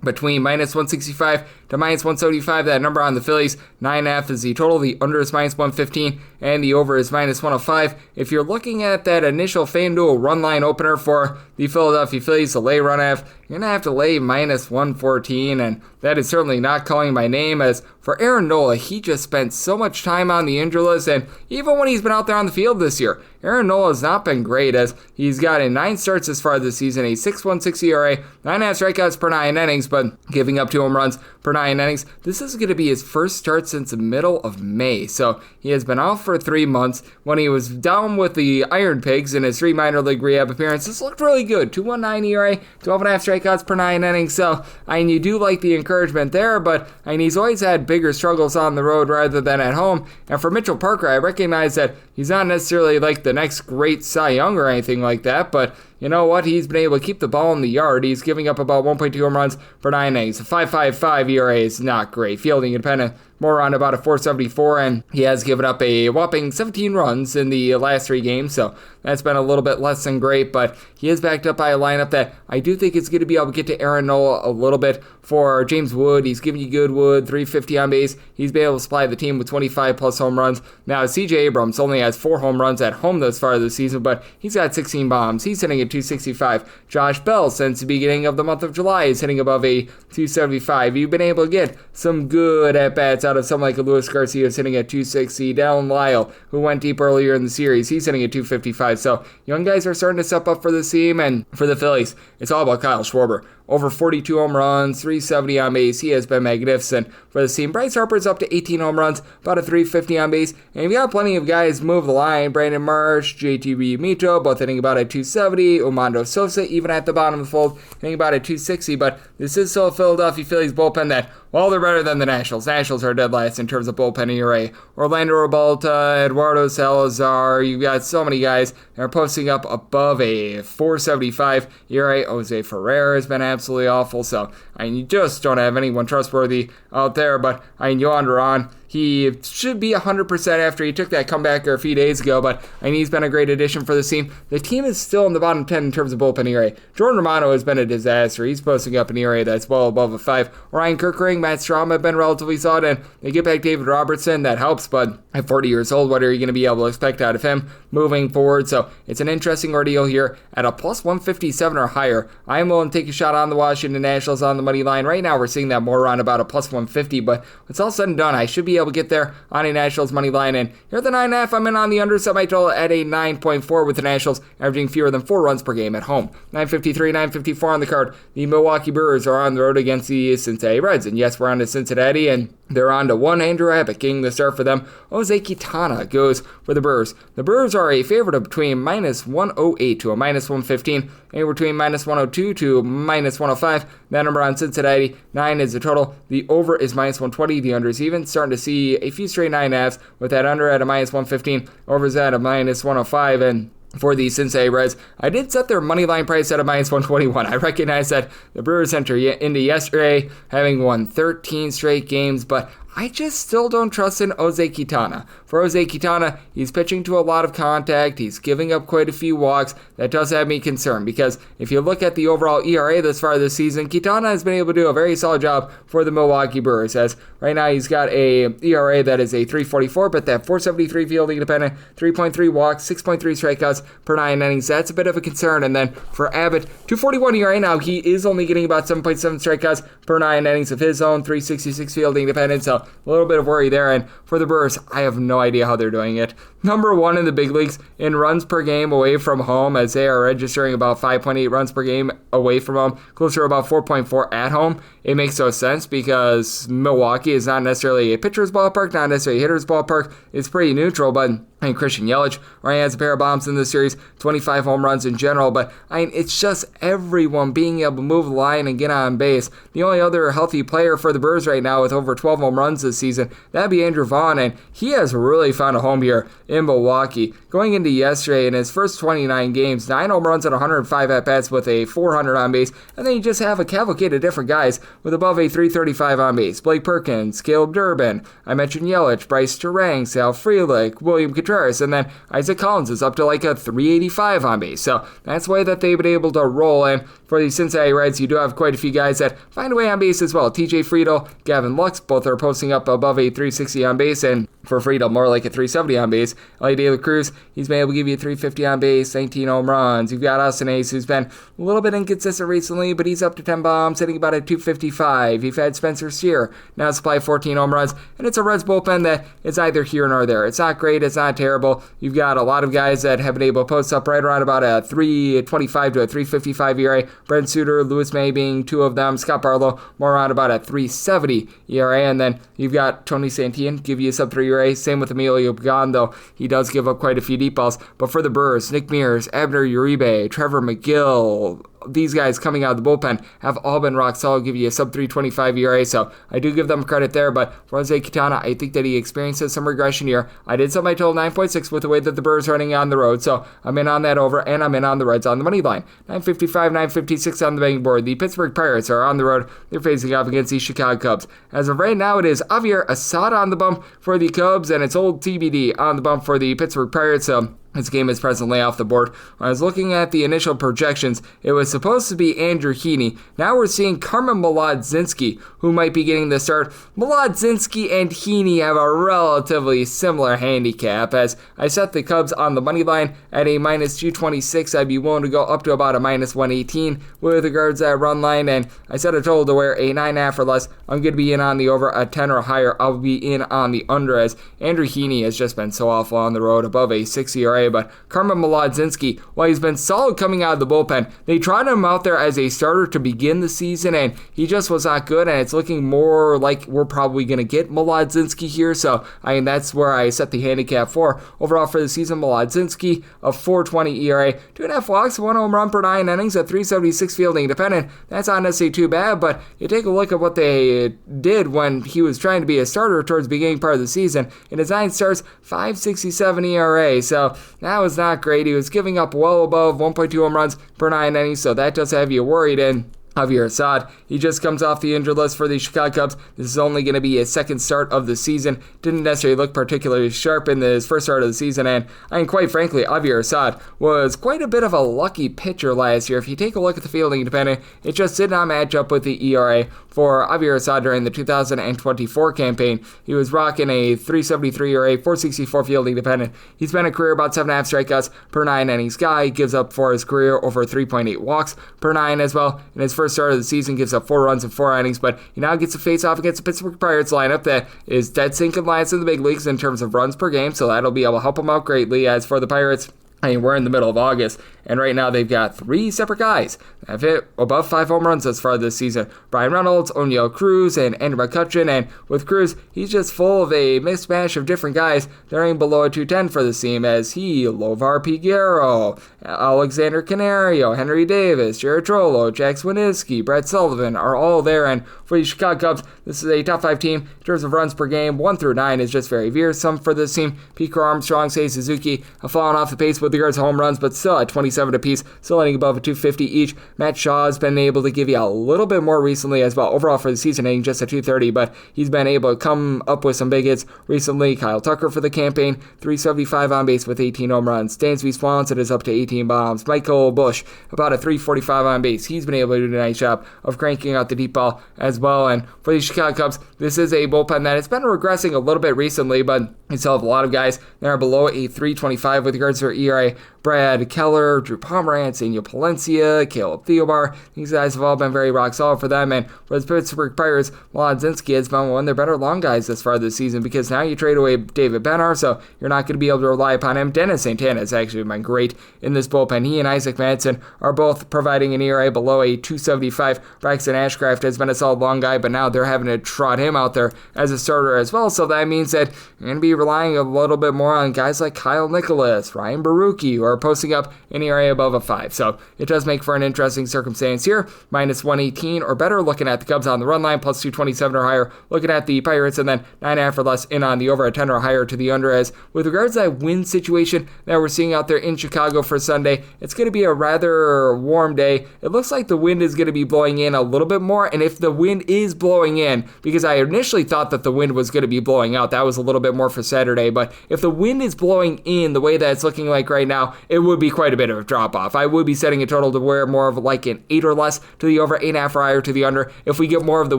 between minus 165 to minus 175, that number on the Phillies. 9.5 is the total. The under is minus 115, and the over is minus 105. If you're looking at that initial FanDuel run line opener for the Philadelphia Phillies, the lay run half, you're going to have to lay minus 114, and that is certainly not calling my name, as for Aaron Nola, he just spent so much time on the injury list, and even when he's been out there on the field this year, Aaron Nola has not been great, as he's gotten 9 starts this far this season, a 6.16 ERA, 9.5 strikeouts per 9 innings, but giving up 2 home runs per 9 innings. This is going to be his first start since the middle of May, so he has been out for 3 months. When he was down with the Iron Pigs in his 3 minor league rehab appearances, looked really good. 2.19 ERA, 12.5 strikeouts per 9 innings, so you do like the encouragement there, but he's always had bigger struggles on the road rather than at home. And for Mitchell Parker, I recognize that he's not necessarily like the next great Cy Young or anything like that, but you know what? He's been able to keep the ball in the yard. He's giving up about 1.2 home runs per 9 innings. A 5.55 ERA is not great. Fielding independent, more on about a 4.74, and he has given up a whopping 17 runs in the last 3 games, so that's been a little bit less than great, but he is backed up by a lineup that I do think is going to be able to get to Aaron Nola a little bit. For James Wood, he's giving you good wood, 350 on base. He's been able to supply the team with 25 plus home runs. Now, CJ Abrams only has 4 home runs at home thus far this season, but he's got 16 bombs. He's hitting at 265. Josh Bell, since the beginning of the month of July, is hitting above a 275. You've been able to get some good at-bats out of someone like Luis Garcia, who's hitting at 260. Dallin Lyle, who went deep earlier in the series, he's hitting at 255. So, young guys are starting to step up for this team, and for the Phillies, it's all about Kyle Schwarber. Over 42 home runs, 370 on base. He has been magnificent for the team. Bryce Harper's up to 18 home runs, about a 350 on base. And you've got plenty of guys move the line. Brandon Marsh, JT Realmuto, both hitting about a 270. Omando Sosa, even at the bottom of the fold, hitting about a 260. But this is still a Philadelphia Phillies bullpen that, well, they're better than the Nationals. Nationals are dead last in terms of bullpen ERA. Orlando Robalta, Eduardo Salazar, you've got so many guys that are posting up above a 4.75 ERA. Jose Ferrer has been absolutely awful, so you just don't have anyone trustworthy out there. But Yohan Duran, he should be 100% after he took that comeback a few days ago, but he's been a great addition for the team. The team is still in the bottom 10 in terms of bullpen ERA. Jordan Romano has been a disaster. He's posting up an ERA that's well above a 5. Ryan Kerkering, Matt Strahm have been relatively solid, and they get back David Robertson. That helps, but at 40 years old, what are you going to be able to expect out of him moving forward? So it's an interesting ordeal here. At a plus 157 or higher, I am willing to take a shot on the Washington Nationals on the money line. Right now, we're seeing that more around about a plus 150, but when it's all said and done, I should be be able to get there on a Nationals money line. And here at the 9.5, I'm in on the under semi-total at a 9.4 with the Nationals averaging fewer than 4 runs per game at home. 9.53, 9.54 on the card. The Milwaukee Brewers are on the road against the Cincinnati Reds. And yes, we're on to Cincinnati, and they're on to one Andrew Abbott getting the start for them. Jose Quintana goes for the Brewers. The Brewers are a favorite of between minus 108 to a minus 115, and between minus 102 to minus 105. That number on Cincinnati, 9 is the total. The over is minus 120. The under is even. Starting to see a few straight 9.5s with that under at a minus 115. Over's at a minus 105, and for the Cincinnati Reds, I did set their money line price at a minus 121. I recognize that the Brewers enter into yesterday having won 13 straight games, but I just still don't trust in Jose Quintana. For Jose Quintana, he's pitching to a lot of contact. He's giving up quite a few walks. That does have me concerned because if you look at the overall ERA thus far this season, Quintana has been able to do a very solid job for the Milwaukee Brewers. As right now he's got a ERA that is a 3.44, but that 4.73 fielding independent, 3.3 walks, 6.3 strikeouts per 9 innings. That's a bit of a concern. And then for Abbott, 2.41 ERA now. He is only getting about 7.7 strikeouts per 9 innings of his own, 3.66 fielding independent. So a little bit of worry there. And for the Brewers, I have no idea how they're doing it. Number 1 in the big leagues in runs per game away from home, as they are registering about 5.8 runs per game away from home, closer to about 4.4 at home. It makes no sense because Milwaukee is not necessarily a pitcher's ballpark, not necessarily a hitter's ballpark. It's pretty neutral, but and Christian Yelich already has a pair of bombs in this series, 25 home runs in general, but it's just everyone being able to move the line and get on base. The only other healthy player for the Brewers right now with over 12 home runs this season, that'd be Andrew Vaughn, and he has really found a home here in Milwaukee. Going into yesterday, in his first 29 games, 9 home runs and 105 at-bats with a 400 on base, and then you just have a cavalcade of different guys with above a 335 on base. Blake Perkins, Caleb Durbin, I mentioned Yelich, Bryce Terang, Sal Frelick, William Contreras, and then Isaac Collins is up to like a 385 on base. So that's the way that they've been able to roll. And for the Cincinnati Reds, you do have quite a few guys that find a way on base as well. TJ Friedel, Gavin Lux, both are posting up above a 360 on base, and for Friedel, more like a 370 on base. Ellie De La Cruz, he's been able to give you 350 on base, 19 home runs. You've got Austin Ace, who's been a little bit inconsistent recently, but he's up to 10 bombs, hitting about a 255. You've had Spencer Steer, now supply 14 home runs, and it's a Reds bullpen that is either here nor there. It's not great, it's not terrible. You've got a lot of guys that have been able to post up right around about a 3.25 to a 3.55 ERA. Brent Suter, Lewis May being two of them. Scott Barlow, more around about a 3.70 ERA. And then you've got Tony Santillan, give you a sub 3 ERA. Same with Emilio Pagan, though he does give up quite a few deep balls. But for the Brewers, Nick Mears, Abner Uribe, Trevor McGill, these guys coming out of the bullpen have all been rock solid, give you a sub 3.25 ERA, so I do give them credit there. But for Jose Quintana, I think that he experiences some regression here. I did set my total 9.6 with the way that the Brewers are running on the road, so I'm in on that over, and I'm in on the Reds on the money line. 9.55, 9.56 on the betting board. The Pittsburgh Pirates are on the road. They're facing off against the Chicago Cubs. As of right now, it is Javier Assad on the bump for the Cubs, and it's old TBD on the bump for the Pittsburgh Pirates. This game is presently off the board. When I was looking at the initial projections, it was supposed to be Andrew Heaney. Now we're seeing Carmen Mlodzinski, who might be getting the start. Mlodzinski and Heaney have a relatively similar handicap, as I set the Cubs on the money line at a minus 226. I'd be willing to go up to about a minus 118 with regards to that run line, and I set a total to where a 9.5 or less. I'm going to be in on the over. A 10 or higher, I'll be in on the under, as Andrew Heaney has just been so awful on the road, above a 6 ERA. But Carmen Mlodzinski, while he's been solid coming out of the bullpen, they tried him out there as a starter to begin the season, and he just was not good, and it's looking more like we're probably going to get Mlodzinski here, so that's where I set the handicap for. Overall for the season, Mlodzinski, a 4.20 ERA, 2.5 walks, 1 home run per 9 innings, a 3.76 fielding independent. That's not necessarily too bad, but you take a look at what they did when he was trying to be a starter towards the beginning part of the season. In his 9 starts, 5.67 ERA, so that was not great. He was giving up well above 1.2 home runs per 9 innings, so that does have you worried. And Javier Assad, he just comes off the injured list for the Chicago Cubs. This is only going to be his second start of the season. Didn't necessarily look particularly sharp in his first start of the season, and quite frankly, Javier Assad was quite a bit of a lucky pitcher last year. If you take a look at the fielding independent, it just did not match up with the ERA for Javier Assad during the 2024 campaign. He was rocking a 3.73 ERA, 4.64 fielding independent. He's been a career about 7.5 strikeouts per 9 innings guy. He gives up for his career over 3.8 walks per 9 as well. In his first first start of the season, gives up 4 runs in 4 innings, but he now gets to face off against the Pittsburgh Pirates lineup that is dead sinking last in the big leagues in terms of runs per game, so that'll be able to help him out greatly. As for the Pirates, we're in the middle of August, and right now they've got 3 separate guys that have hit above 5 home runs thus far this season. Brian Reynolds, O'Neill Cruz, and Andrew McCutchen. And with Cruz, he's just full of a mismatch of different guys that are aiming below a 210 for the team, as Lovar Piguero, Alexander Canario, Henry Davis, Jared Trollo, Jack Swiniski, Brett Sullivan are all there. And for the Chicago Cubs, this is a top 5 team in terms of runs per game. 1 through 9 is just very fearsome for this team. Pico Armstrong, Seiya Suzuki have fallen off the pace with regards to home runs, but still at 27 apiece, still hitting above a 250 each. Matt Shaw has been able to give you a little bit more recently as well. Overall for the season, hitting just a 230, but he's been able to come up with some big hits recently. Kyle Tucker for the campaign, 375 on base with 18 home runs. Dansby Swanson is up to 18 bombs. Michael Busch, about a 345 on base. He's been able to do a nice job of cranking out the deep ball as well. And for the Chicago Cubs, this is a bullpen that has been regressing a little bit recently, but you still have a lot of guys that are below a 325 with regards to their ERA. Brad Keller, Drew Pomeranz, Daniel Palencia, Caleb Theobar. These guys have all been very rock solid for them. And for the Pittsburgh Pirates, Wladzinski has been one of their better long guys this far this season, because now you trade away David Bennar, so you're not going to be able to rely upon him. Dennis Santana has actually been great in this bullpen. He and Isaac Madsen are both providing an ERA below a 275. Braxton Ashcraft has been a solid long guy, but now they're having to trot him out there as a starter as well. So that means that you're going to be relying a little bit more on guys like Kyle Nicholas, Ryan Barucki, who are posting up an ERA above a 5. So it does make for an interesting circumstance here. Minus 118 or better, looking at the Cubs on the run line, plus 227 or higher. Looking at the Pirates, and then 9.5 or less in on the over, a 10 or higher to the under. As with regards to that wind situation that we're seeing out there in Chicago for Sunday, it's going to be a rather warm day. It looks like the wind is going to be blowing in a little bit more, and if the wind is blowing in, because I initially thought that the wind was going to be blowing out, that was a little bit more for Saturday, but if the wind is blowing in the way that it's looking like right now, it would be quite a bit of a drop off. I would be setting a total to where more of like an 8 or less to the over, 8.5 or higher to the under. If we get more of the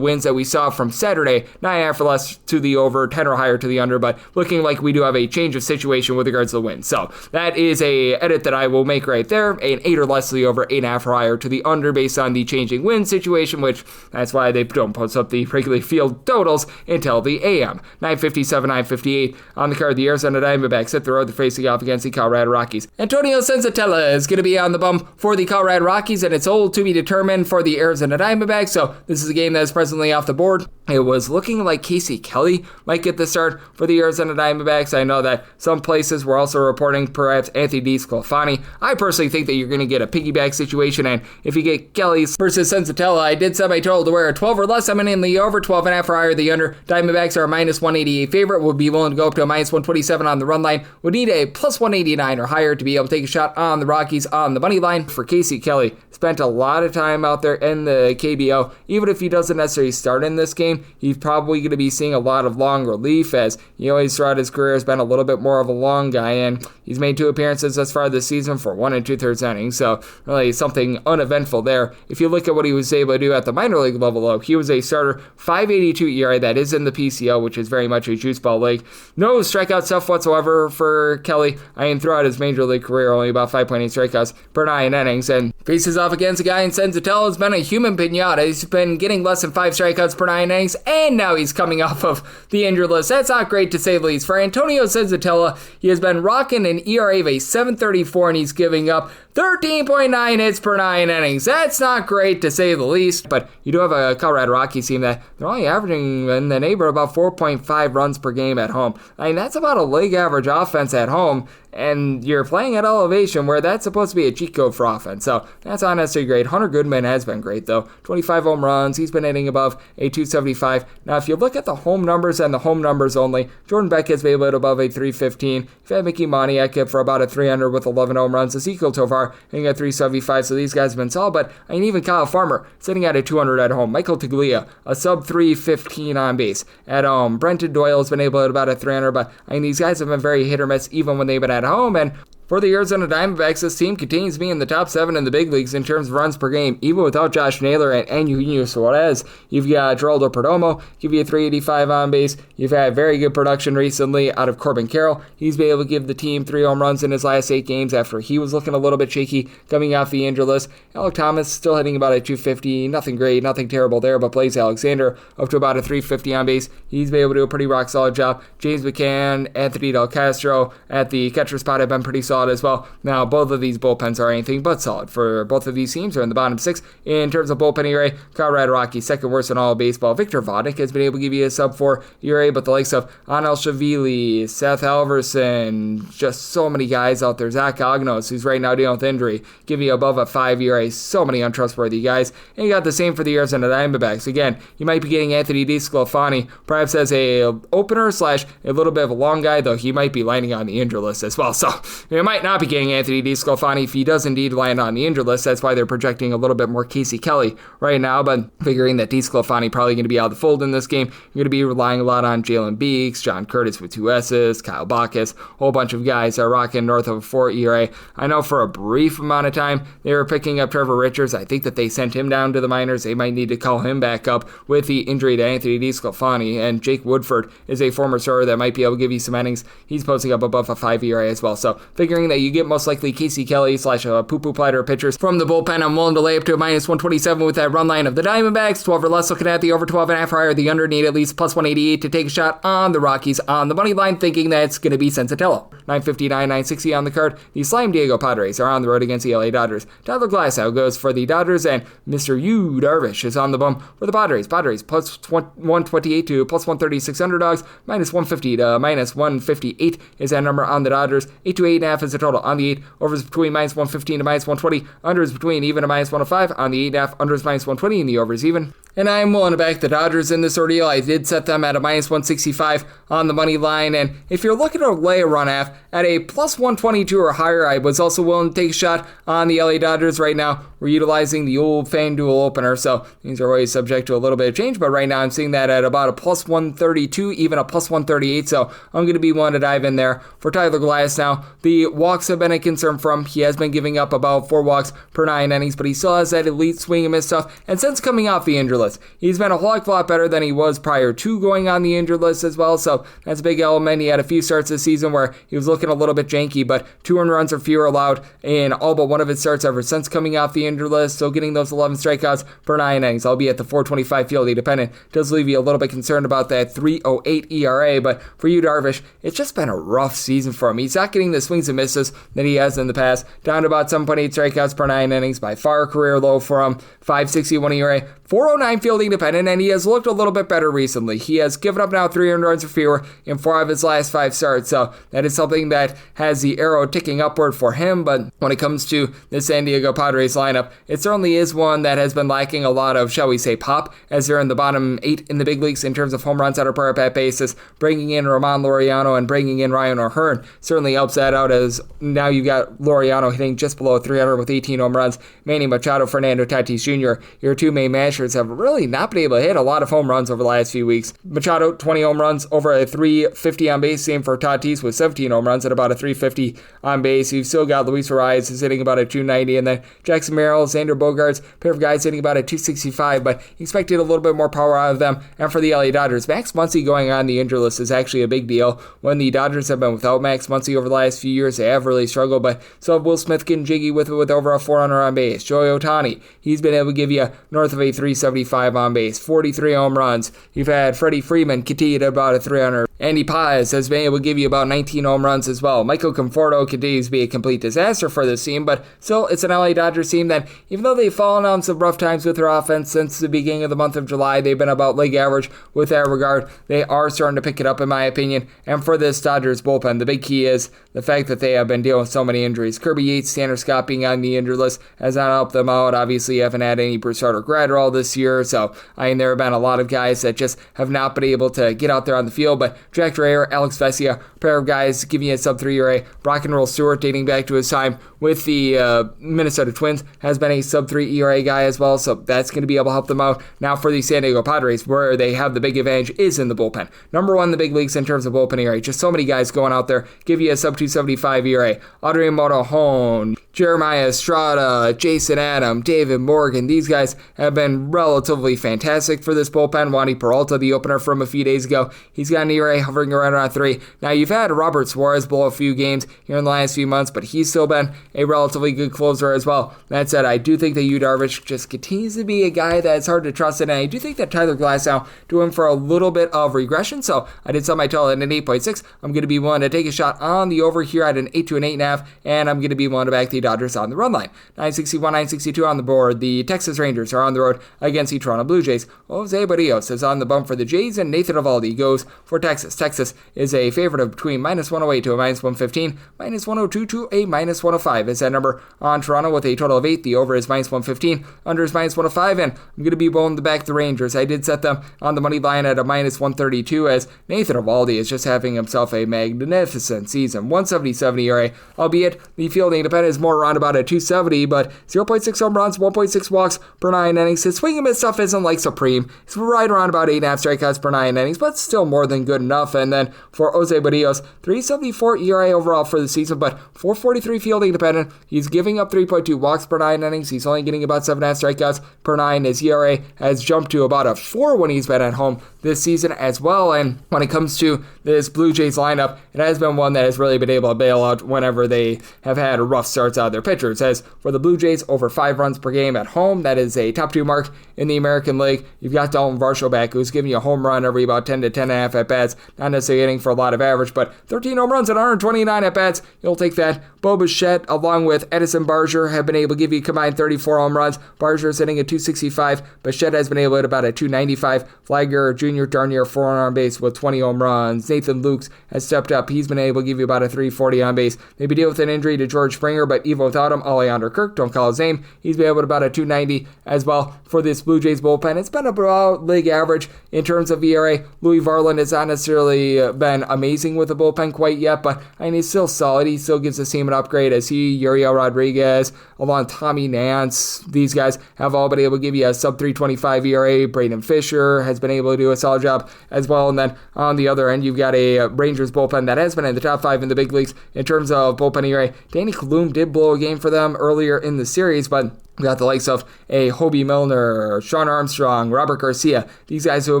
winds that we saw from Saturday, 9.5 or less to the over, 10 or higher to the under, but looking like we do have a change of situation with regards to the wind. So that is a edit that I will make right there, an 8 or less to the over, 8.5 or higher to the under based on the changing wind situation, which that's why they don't post up the regular field totals until the AM. 957, 958 on the card. The Arizona Diamondbacks hit the road. They're facing off against the Colorado Rockies. Antonio Senzatella is going to be on the bump for the Colorado Rockies, and it's all to be determined for the Arizona Diamondbacks. So this is a game that is presently off the board. It was looking like Casey Kelly might get the start for the Arizona Diamondbacks. I know that some places were also reporting perhaps Anthony DeSclafani. I personally think that you're going to get a piggyback situation, and if you get Kelly versus Senzatella, I did set my total to where a 12 or less. I'm in the over, 12.5 or higher the under. Diamondbacks are a minus 188 favorite. Would be willing to go up to a minus 127 on the run line. Would need a plus 189 or higher to be able to take a shot on the Rockies on the money line. For Casey Kelly, spent a lot of time out there in the KBO. Even if he doesn't necessarily start in this game, he's probably going to be seeing a lot of long relief, as he always throughout his career has been a little bit more of a long guy, and he's made 2 appearances thus far this season for 1 2/3 innings, so really something uneventful there. If you look at what he was able to do at the minor league level, though, he was a starter, 5.82 ERA, that is in the PCL, which is very much a juice ball league. No strikeout stuff whatsoever for Kelly. Throughout his major league career, only about 5.8 strikeouts per 9 innings, and faces off against a guy in Senzatella has been a human pinata. He's been getting less than 5 strikeouts per 9 innings, and now he's coming off of the injured list. That's not great to say the least. For Antonio Senzatella, he has been rocking an ERA of a 7.34, and he's giving up 13.9 hits per 9 innings. That's not great to say the least, but you do have a Colorado Rockies team that they're only averaging in the neighborhood about 4.5 runs per game at home. That's about a league average offense at home, and you're playing at elevation where that's supposed to be a cheat code for offense. So that's not necessarily great. Hunter Goodman has been great, though. 25 home runs. He's been hitting above a 275. Now, if you look at the home numbers and the home numbers only, Jordan Beck has been able to above a 315. You've had Mickey Moniak hit for about a 300 with 11 home runs. Ezekiel Tovar hitting at 375, so these guys have been solid. But even Kyle Farmer sitting at a 200 at home. Michael Taglia, a sub 315 on base at home. Brenton Doyle has been able to about a 300, but these guys have been very hit or miss even when they've been at home. And For the Arizona Diamondbacks, this team continues to be in the top 7 in the big leagues in terms of runs per game, even without Josh Naylor and Eugenio Suarez. You've got Geraldo Perdomo, give you a 385 on base. You've had very good production recently out of Corbin Carroll. He's been able to give the team 3 home runs in his last 8 games after he was looking a little bit shaky coming off the injured list. Alec Thomas still hitting about a 250, nothing great, nothing terrible there, but Blaze Alexander up to about a 350 on base. He's been able to do a pretty rock solid job. James McCann, Anthony Del Castro at the catcher spot have been pretty solid as well. Now, both of these bullpens are anything but solid for both of these teams. Are in the bottom 6 in terms of bullpen ERA. Colorado Rockies, second worst in all of baseball. Victor Vodnik has been able to give you a sub-4 ERA, but the likes of Anel Shavili, Seth Halverson, just so many guys out there. Zach Ognos, who's right now dealing with injury, give you above a 5 ERA. So many untrustworthy guys. And you got the same for the Arizona Diamondbacks. Again, you might be getting Anthony DeSclafani perhaps as a opener / a little bit of a long guy, though he might be lining on the injured list as well. So you might not be getting Anthony DeSclafani if he does indeed land on the injured list. That's why they're projecting a little bit more Casey Kelly right now, but figuring that DeSclafani probably going to be out of the fold in this game, you're going to be relying a lot on Jalen Beeks, John Curtis with 2 S's, Kyle Bacchus, a whole bunch of guys are rocking north of a 4 ERA. I know for a brief amount of time they were picking up Trevor Richards. I think that they sent him down to the minors. They might need to call him back up with the injury to Anthony DeSclafani, and Jake Woodford is a former starter that might be able to give you some innings. He's posting up above a 5 ERA as well. So figuring that you get most likely Casey Kelly / a poo-poo platter pitchers from the bullpen, I'm willing to lay up to a minus 127 with that run line of the Diamondbacks. 12 or less, looking at the over 12.5 higher, the under, need at least plus 188 to take a shot on the Rockies on the money line, thinking that it's going to be Sensatello. 959, 960 on the card. The Slime Diego Padres are on the road against the LA Dodgers. Tyler Glasnow goes for the Dodgers, and Mr. Yu Darvish is on the bum for the Padres. Padres plus 128 to plus 136 underdogs, minus 150 to minus 158 is that number on the Dodgers. 8 to 8.5 is the total on the 8. Overs between minus 115 to minus 120. Unders between even to minus 105 on the 8.5. Unders minus 120 and the overs even. And I'm willing to back the Dodgers in this ordeal. I did set them at a minus 165 on the money line. And if you're looking to lay a run half at a plus 122 or higher, I was also willing to take a shot on the LA Dodgers right now. We're utilizing the old FanDuel opener, so these are always subject to a little bit of change. But right now I'm seeing that at about a plus 132, even a plus 138. So I'm going to be willing to dive in there. For Tyler Glasnow, the walks have been a concern for him. He has been giving up about 4 walks per 9 innings, but he still has that elite swing and miss stuff. And since coming off the injured list, he's been a whole lot better than he was prior to going on the injured list as well. So that's a big element. He had a few starts this season where he was looking a little bit janky, but 2 earned runs or fewer allowed in all but one of his starts ever since coming off the injured list. So getting those 11 strikeouts per 9 innings, albeit the 425 fielding dependent, does leave you a little bit concerned about that 3.08 ERA. But for you, Darvish, it's just been a rough season for him. He's not getting the swings and misses that he has in the past. Down to about 7.8 strikeouts per 9 innings, by far a career low for him. 5.61 ERA, 4.09 fielding dependent, and he has looked a little bit better recently. He has given up now 300 runs or fewer in 4 of his last 5 starts, so that is something that has the arrow ticking upward for him. But when it comes to the San Diego Padres lineup, it certainly is one that has been lacking a lot of, shall we say, pop, as they're in the bottom 8 in the big leagues in terms of home runs on a per at-bat basis. Bringing in Ramon Laureano and bringing in Ryan O'Hearn certainly helps that out, as now you've got Laureano hitting just below 300 with 18 home runs. Manny Machado, Fernando Tatis Jr., your 2 main mashers, have really not been able to hit a lot of home runs over the last few weeks. Machado, 20 home runs, over a 350 on base. Same for Tatis with 17 home runs at about a 350 on base. You've still got Luis Arias is hitting about a 290, and then Jackson Merrill, Xander Bogaerts, pair of guys hitting about a 265, but expected a little bit more power out of them. And for the LA Dodgers, Max Muncy going on the injured list is actually a big deal. When the Dodgers have been without Max Muncy over the last few years, they have really struggled, but still have Will Smith getting jiggy with over a 400 on base. Joey Ohtani, he's been able to give you north of a 375 on base, 43 home runs. You've had Freddie Freeman continue to about a 300. Andy Paz has been able to give you about 19 home runs as well. Michael Conforto continues to be a complete disaster for this team, but still, it's an LA Dodgers team that, even though they've fallen on some rough times with their offense since the beginning of the month of July, they've been about league average with that regard. They are starting to pick it up, in my opinion. And for this Dodgers bullpen, the big key is the fact that they have been dealing with so many injuries. Kirby Yates, Tanner Scott being on the injured list has not helped them out. Obviously, you haven't had any Bruce Harder Gratterall this year. So, there have been a lot of guys that just have not been able to get out there on the field. But Jack Dreyer, Alex Vesia, a pair of guys giving you a sub-3 ERA. Rock and Roll Stewart, dating back to his time with the Minnesota Twins, has been a sub-3 ERA guy as well. So that's going to be able to help them out. Now for the San Diego Padres, where they have the big advantage is in the bullpen. Number one in the big leagues in terms of bullpen ERA. Just so many guys going out there give you a sub-275 ERA. Audrey Motohone, Jeremiah Estrada, Jason Adam, David Morgan. These guys have been relatively fantastic for this bullpen. Wandy Peralta, the opener from a few days ago, he's got an ERA hovering around 3. Now you've had Robert Suarez blow a few games here in the last few months, but he's still been a relatively good closer as well. That said, I do think that Yu Darvish just continues to be a guy that's hard to trust in, and I do think that Tyler Glasnow doing for a little bit of regression, so I did sell my total at an 8.6. I'm going to be willing to take a shot on the over here at an 8 to an 8.5, and I'm going to be willing to back the Dodgers on the run line. 961, 962 on the board. The Texas Rangers are on the road against the Toronto Blue Jays. Jose Barrios is on the bump for the Jays, and Nathan Eovaldi goes for Texas. Texas is a favorite of between minus 108 to a minus 115, minus 102 to a minus 105 is that number on Toronto with a total of 8. The over is minus 115, under is minus 105, and I'm going to be willing to back the Rangers. I did set them on the money line at a minus 132 as Nathan Eovaldi is just having himself a magnificent season. 177 ERA, albeit the fielding independent is more around about a 270, but 0.6 home runs, 1.6 walks per 9 innings. His swing and miss stuff isn't like supreme. It's right around about 8.5 strikeouts per 9 innings, but still more than good enough. And then for Jose Barrios, 3.74 ERA overall for the season, but 4.43 fielding independent. He's giving up 3.2 walks per 9 innings. He's only getting about 7.5 strikeouts per 9. His ERA has jumped to about a 4 when he's been at home this season as well. And when it comes to this Blue Jays lineup, it has been one that has really been able to bail out whenever they have had rough starts out of their pitchers. As for the Blue Jays, over 5 runs per game at home, that is a top 2 mark in the American League. You've got Dalton Varsho back, who's giving you a home run every about 10 to 10.5 at bats. Not necessarily hitting for a lot of average, but 13 home runs and 129 at bats. You'll take that. Bo Bichette, along with Edison Barger, have been able to give you combined 34 home runs. Barger is hitting a 265. Bichette has been able to hit about a 295. Flagger Jr. darn near 4 on base with 20 home runs. Nathan Lukes has stepped up. He's been able to give you about a 340 on base. Maybe deal with an injury to George Springer, but even without him, Alejandro Kirk, don't call his name. He's been able to about a 290 as well for this Blue Jays bullpen. It's been about league average in terms of ERA. Louis Varland has not necessarily been amazing with the bullpen quite yet, but he's still solid. He still gives the team an upgrade as he, Uriel Rodriguez, along Tommy Nance, these guys have all been able to give you a sub 325 ERA. Braden Fisher has been able to do a solid job as well. And then on the other end, you've got a Rangers bullpen that has been in the top 5 in the big leagues in terms of bullpen ERA. Danny Kalum did blow a game for them earlier in the series, but we got the likes of a Hobie Milner, Sean Armstrong, Robert Garcia. These guys who have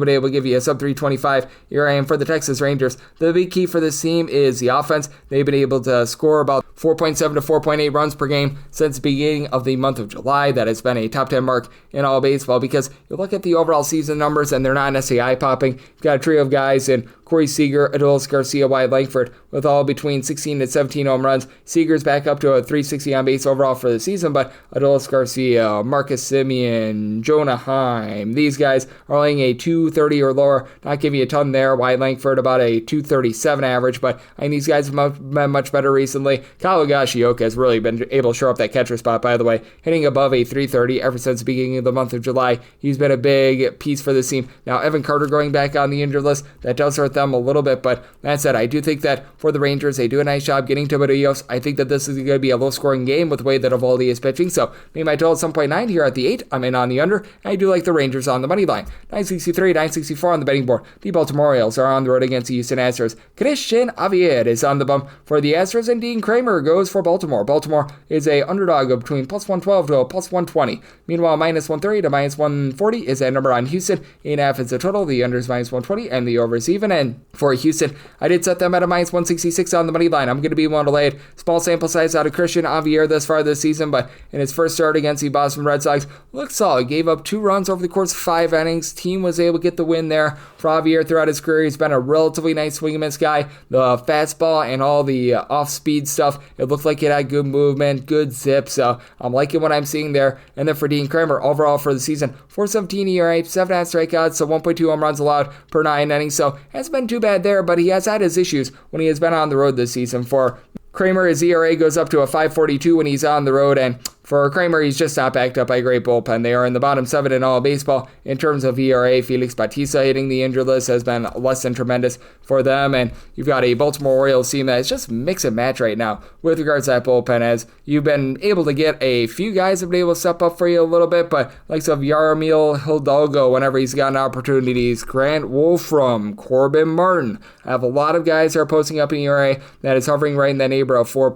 been able to give you a sub 325 ERA. And for the Texas Rangers, the big key for this team is the offense. They've been able to score about 4.7 to 4.8 runs per game since the beginning of the month of July. That has been a top 10 mark in all baseball because you look at the overall season numbers and they're not necessarily eye-popping. You've got a trio of guys in Corey Seager, Adolis Garcia, Wyatt Langford with all between 16 and 17 home runs. Seager's back up to a 360 on base overall for the season, but Adolis Garcia, Marcus Semien, Jonah Heim, these guys are laying a 230 or lower, not giving you a ton there. Wyatt Langford about a 237 average, but these guys have been much better recently. Kyle Higashioka has really been able to shore up that catcher spot, by the way, hitting above a 330 ever since the beginning of the month of July. He's been a big piece for this team. Now, Evan Carter going back on the injured list, that does hurt them a little bit, but that said, I do think that for the Rangers, they do a nice job getting to Barrios. I think that this is going to be a low-scoring game with the way that Eovaldi is pitching, so maybe my total at some point 9 here at the 8. I'm in on the under. I do like the Rangers on the money line. 963, 964 on the betting board. The Baltimore Orioles are on the road against the Houston Astros. Christian Javier is on the bump for the Astros, and Dean Kramer goes for Baltimore. Baltimore is a underdog of between plus 112 to a plus 120. Meanwhile, minus 130 to minus 140 is that number on Houston. 8.5 is the total. The under is minus 120, and the over is even. And for Houston, I did set them at a minus 166 on the money line. I'm going to be one to lay it. Small sample size out of Christian Javier thus far this season, but in his first start against the Boston Red Sox, looked solid. Gave up 2 runs over the course of 5 innings. Team was able to get the win there. For Javier throughout his career, he's been a relatively nice swing and miss guy. The fastball and all the off-speed stuff, it looked like it had good movement, good zip, so I'm liking what I'm seeing there. And then for Dean Kramer, overall for the season, 4.17 ERA, 7.5 strikeouts, so 1.2 home runs allowed per 9 innings, so hasn't been too bad there, but he has had his issues when he has been on the road this season. For Kramer, his ERA goes up to a 5.42 when he's on the road, and for Kramer, he's just not backed up by a great bullpen. They are in the bottom 7 in all of baseball in terms of ERA. Felix Bautista hitting the injured list has been less than tremendous for them, and you've got a Baltimore Orioles team that is just mix and match right now with regards to that bullpen, as you've been able to get a few guys that have been able to step up for you a little bit, but likes of Yaramil Hidalgo whenever he's gotten opportunities, Grant Wolfram, Corbin Martin. I have a lot of guys that are posting up an ERA that is hovering right in that neighborhood of 4+.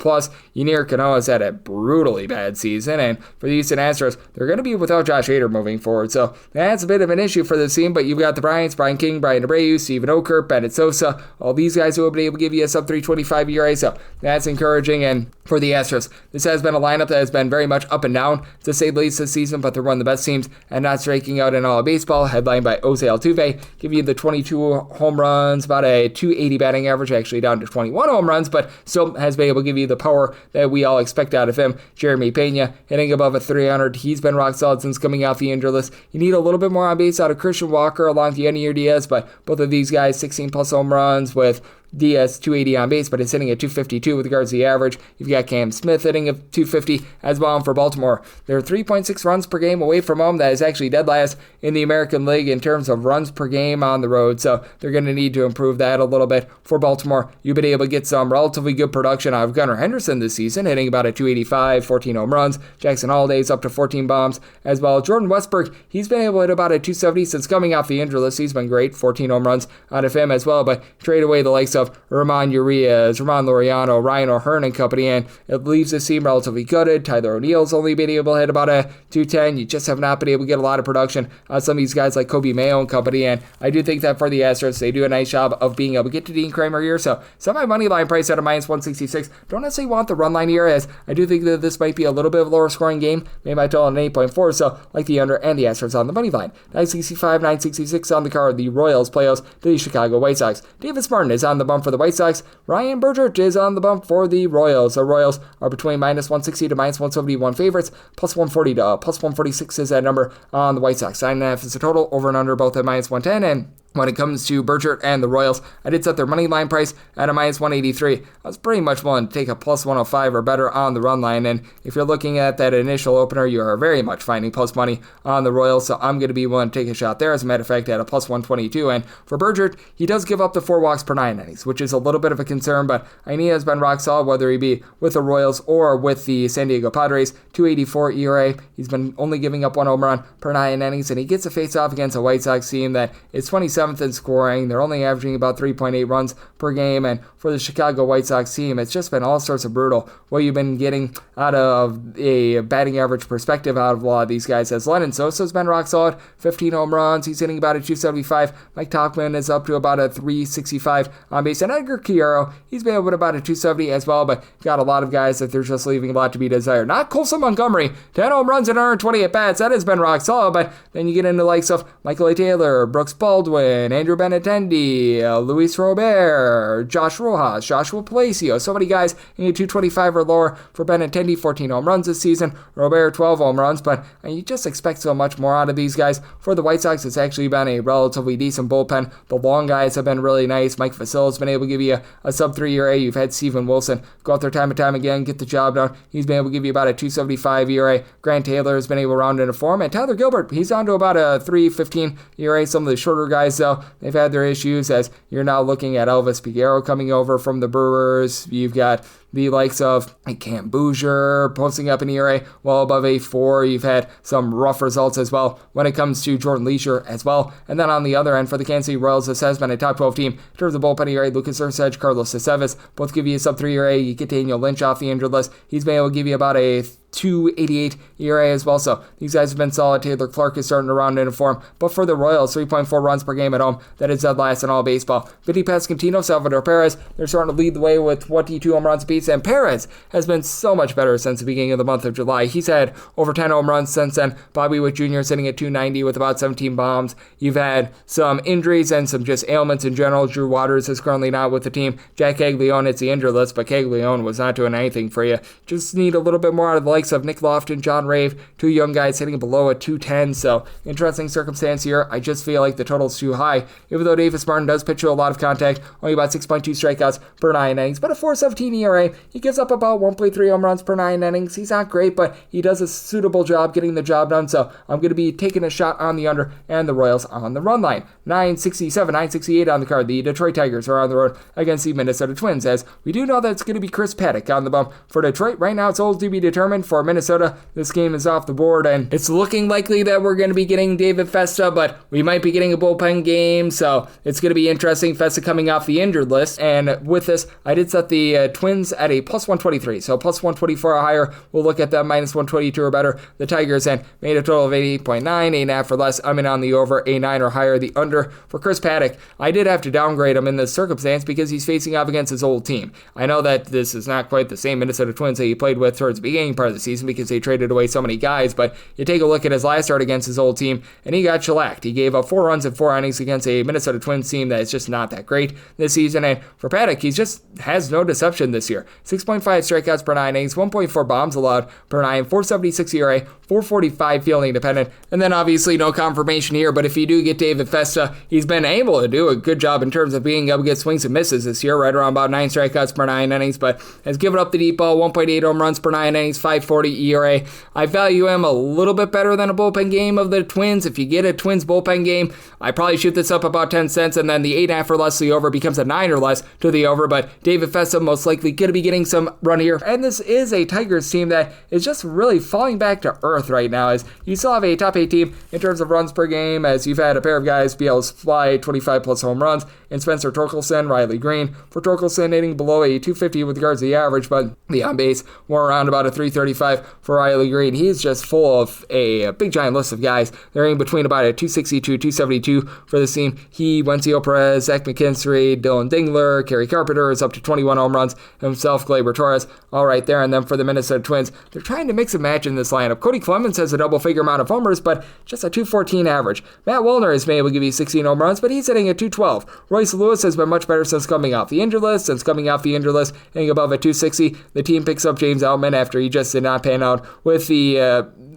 Ynier Canoa's had a brutally bad season, and for the Houston Astros, they're going to be without Josh Hader moving forward, so that's a bit of an issue for this team, but you've got the Bryants, Brian King, Brian Abreu, Steven Okert, Bennett Sosa, all these guys who have been able to give you a sub 3.25 ERA, so that's encouraging. And for the Astros, this has been a lineup that has been very much up and down, to say the least, this season, but they're one of the best teams and not striking out in all of baseball, headlined by Jose Altuve, give you the 22 home runs, about a 280 batting average, actually down to 21 home runs, but still has been able to give you the power that we all expect out of him. Jeremy Pena hitting above a 300. He's been rock solid since coming off the injured list. You need a little bit more on base out of Christian Walker along the Yenier Diaz, but both of these guys 16 plus home runs, with Diaz 280 on base, but it's hitting at 252 with regards to the average. You've got Cam Smith hitting at 250 as well. And for Baltimore, they're 3.6 runs per game away from home. That is actually dead last in the American League in terms of runs per game on the road, so they're going to need to improve that a little bit. For Baltimore, you've been able to get some relatively good production out of Gunnar Henderson this season, hitting about a 285, 14 home runs. Jackson Holliday's up to 14 bombs as well. Jordan Westberg, he's been able to hit about a 270 since coming off the injury list. He's been great, 14 home runs out of him as well, but trade away the likes of Ramon Urias, Ramon Laureano, Ryan O'Hearn and company, and it leaves the team relatively gutted. Tyler O'Neill's only been able to hit about a 210. You just have not been able to get a lot of production on some of these guys like Kobe Mayo and company, and I do think that for the Astros, they do a nice job of being able to get to Dean Kramer here, so set my money line price at a minus 166. Don't necessarily want the run line here, as I do think that this might be a little bit of a lower scoring game. Maybe I total an 8.4, so like the under and the Astros on the money line. 965, 966 on the card. The Royals play host to the Chicago White Sox. Davis Martin is on the bump for the White Sox. Ryan Bergert is on the bump for the Royals. The Royals are between minus 160 to minus 171 favorites. Plus 140 to plus 146 is that number on the White Sox. 9.5 is the total. Over and under both at minus 110. And when it comes to Bergert and the Royals, I did set their money line price at a minus 183. I was pretty much willing to take a plus 105 or better on the run line, and if you're looking at that initial opener, you are very much finding plus money on the Royals, so I'm going to be willing to take a shot there. As a matter of fact, at a plus 122, and for Bergert, he does give up the 4 walks per 9 innings, which is a little bit of a concern, but I know he has been rock solid, whether he be with the Royals or with the San Diego Padres. 284 ERA, he's been only giving up 1 home run per 9 innings, and he gets a face-off against a White Sox team that is 27th in scoring. They're only averaging about 3.8 runs per game, and for the Chicago White Sox team, it's just been all sorts of brutal what you've been getting out of a batting average perspective out of a lot of these guys. As Lennon Sosa's been rock solid, 15 home runs, he's hitting about a 275. Mike Tauchman is up to about a 365 on base, and Edgar Quiero, he's been able to about a 270 as well, but got a lot of guys that they're just leaving a lot to be desired. Not Colson Montgomery, 10 home runs and 120 at bats, that has been rock solid, but then you get into the likes of Michael A. Taylor, Brooks Baldwin, Andrew Benintendi, Luis Robert, Josh Rojas, Joshua Palacio, so many guys in 225 or lower for Benintendi. 14 home runs this season, Robert 12 home runs, but you just expect so much more out of these guys. For the White Sox, it's actually been a relatively decent bullpen. The long guys have been really nice. Mike Vasil's been able to give you a sub 3 ERA. You've had Steven Wilson go out there time and time again, get the job done. He's been able to give you about a 275 ERA. Grant Taylor has been able to round into form, and Tyler Gilbert, he's on to about a 3.15 ERA. Some of the shorter guys, though, they've had their issues, as you're now looking at Elvis Figueroa coming over from the Brewers. You've got the likes of Cam Bouger posting up an ERA well above a 4. You've had some rough results as well when it comes to Jordan Leisure as well. And then on the other end, for the Kansas City Royals, this has been a top 12 team in terms of bullpen ERA. Lucas Erceg, Carlos Aceves both give you a sub 3 ERA. You get Daniel Lynch off the injured list. He's been able to give you about a 2.88 ERA as well. So these guys have been solid. Taylor Clark is starting to round into form. But for the Royals, 3.4 runs per game at home. That is dead last in all baseball. Vinny Pasquantino, Salvador Perez, they're starting to lead the way with 22 home runs apiece. And Perez has been so much better since the beginning of the month of July. He's had over 10 home runs since then. Bobby Witt Jr. sitting at 290 with about 17 bombs. You've had some injuries and some just ailments in general. Drew Waters is currently not with the team. Jack Caglione hits the injured list, but Caglione was not doing anything for you. Just need a little bit more out of the likes of Nick Lofton, John Rave, 2 young guys hitting below a 210. So interesting circumstance here. I just feel like the total's too high. Even though Davis Martin does pitch you a lot of contact, only about 6.2 strikeouts per 9 innings, but a 4.17 ERA, game. He gives up about 1.3 home runs per 9 innings. He's not great, but he does a suitable job getting the job done. So I'm going to be taking a shot on the under and the Royals on the run line. 967, 968 on the card. The Detroit Tigers are on the road against the Minnesota Twins, as we do know that it's going to be Chris Paddock on the bump for Detroit. Right now, it's all to be determined. For Minnesota, this game is off the board, and it's looking likely that we're going to be getting David Festa, but we might be getting a bullpen game, so it's going to be interesting. Festa coming off the injured list, and with this, I did set the Twins at a plus 123, so plus 124 or higher. We'll look at them minus 122 or better. The Tigers and made a total of 88.9, 8.5 or less. I'm in on the over, a 9 or higher. The under for Chris Paddock. I did have to downgrade him in this circumstance because he's facing off against his old team. I know that this is not quite the same Minnesota Twins that he played with towards the beginning part of the season because they traded away so many guys, but you take a look at his last start against his old team, and he got shellacked. He gave up 4 runs in 4 innings against a Minnesota Twins team that is just not that great this season, and for Paddock, he just has no deception this year. 6.5 strikeouts per 9 innings, 1.4 bombs allowed per 9, 4.76 ERA, 4.45 fielding dependent, and then obviously no confirmation here, but if you do get David Festa, he's been able to do a good job in terms of being able to get swings and misses this year, right around about 9 strikeouts per 9 innings, but has given up the deep ball, 1.8 home runs per 9 innings, 5.40 ERA. I value him a little bit better than a bullpen game of the Twins. If you get a Twins bullpen game, I probably shoot this up about 10 cents, and then the 8.5 or less to the over becomes a 9 or less to the over, but David Festa most likely going to be getting some run here, and this is a Tigers team that is just really falling back to earth right now, as you still have a top 8 team in terms of runs per game, as you've had a pair of guys be able to fly 25 plus home runs in Spencer Torkelson, Riley Green. For Torkelson, hitting below a 250 with regards to the average, but the on base more around about a 335 for Riley Green. He's just full of a big giant list of guys. They're in between about a 262, 272 for this team. He, Wencio Perez, Zach McKinstry, Dylan Dingler, Kerry Carpenter is up to 21 home runs himself, Gleyber Torres, all right there. And then for the Minnesota Twins, they're trying to mix and match in this lineup. Cody Clemens has a double-figure amount of homers, but just a 214 average. Matt Wallner has been able to give you 16 home runs, but he's hitting at 212. Royce Lewis has been much better since coming off the injured list. Hitting above at 260. The team picks up James Outman after he just did not pan out with the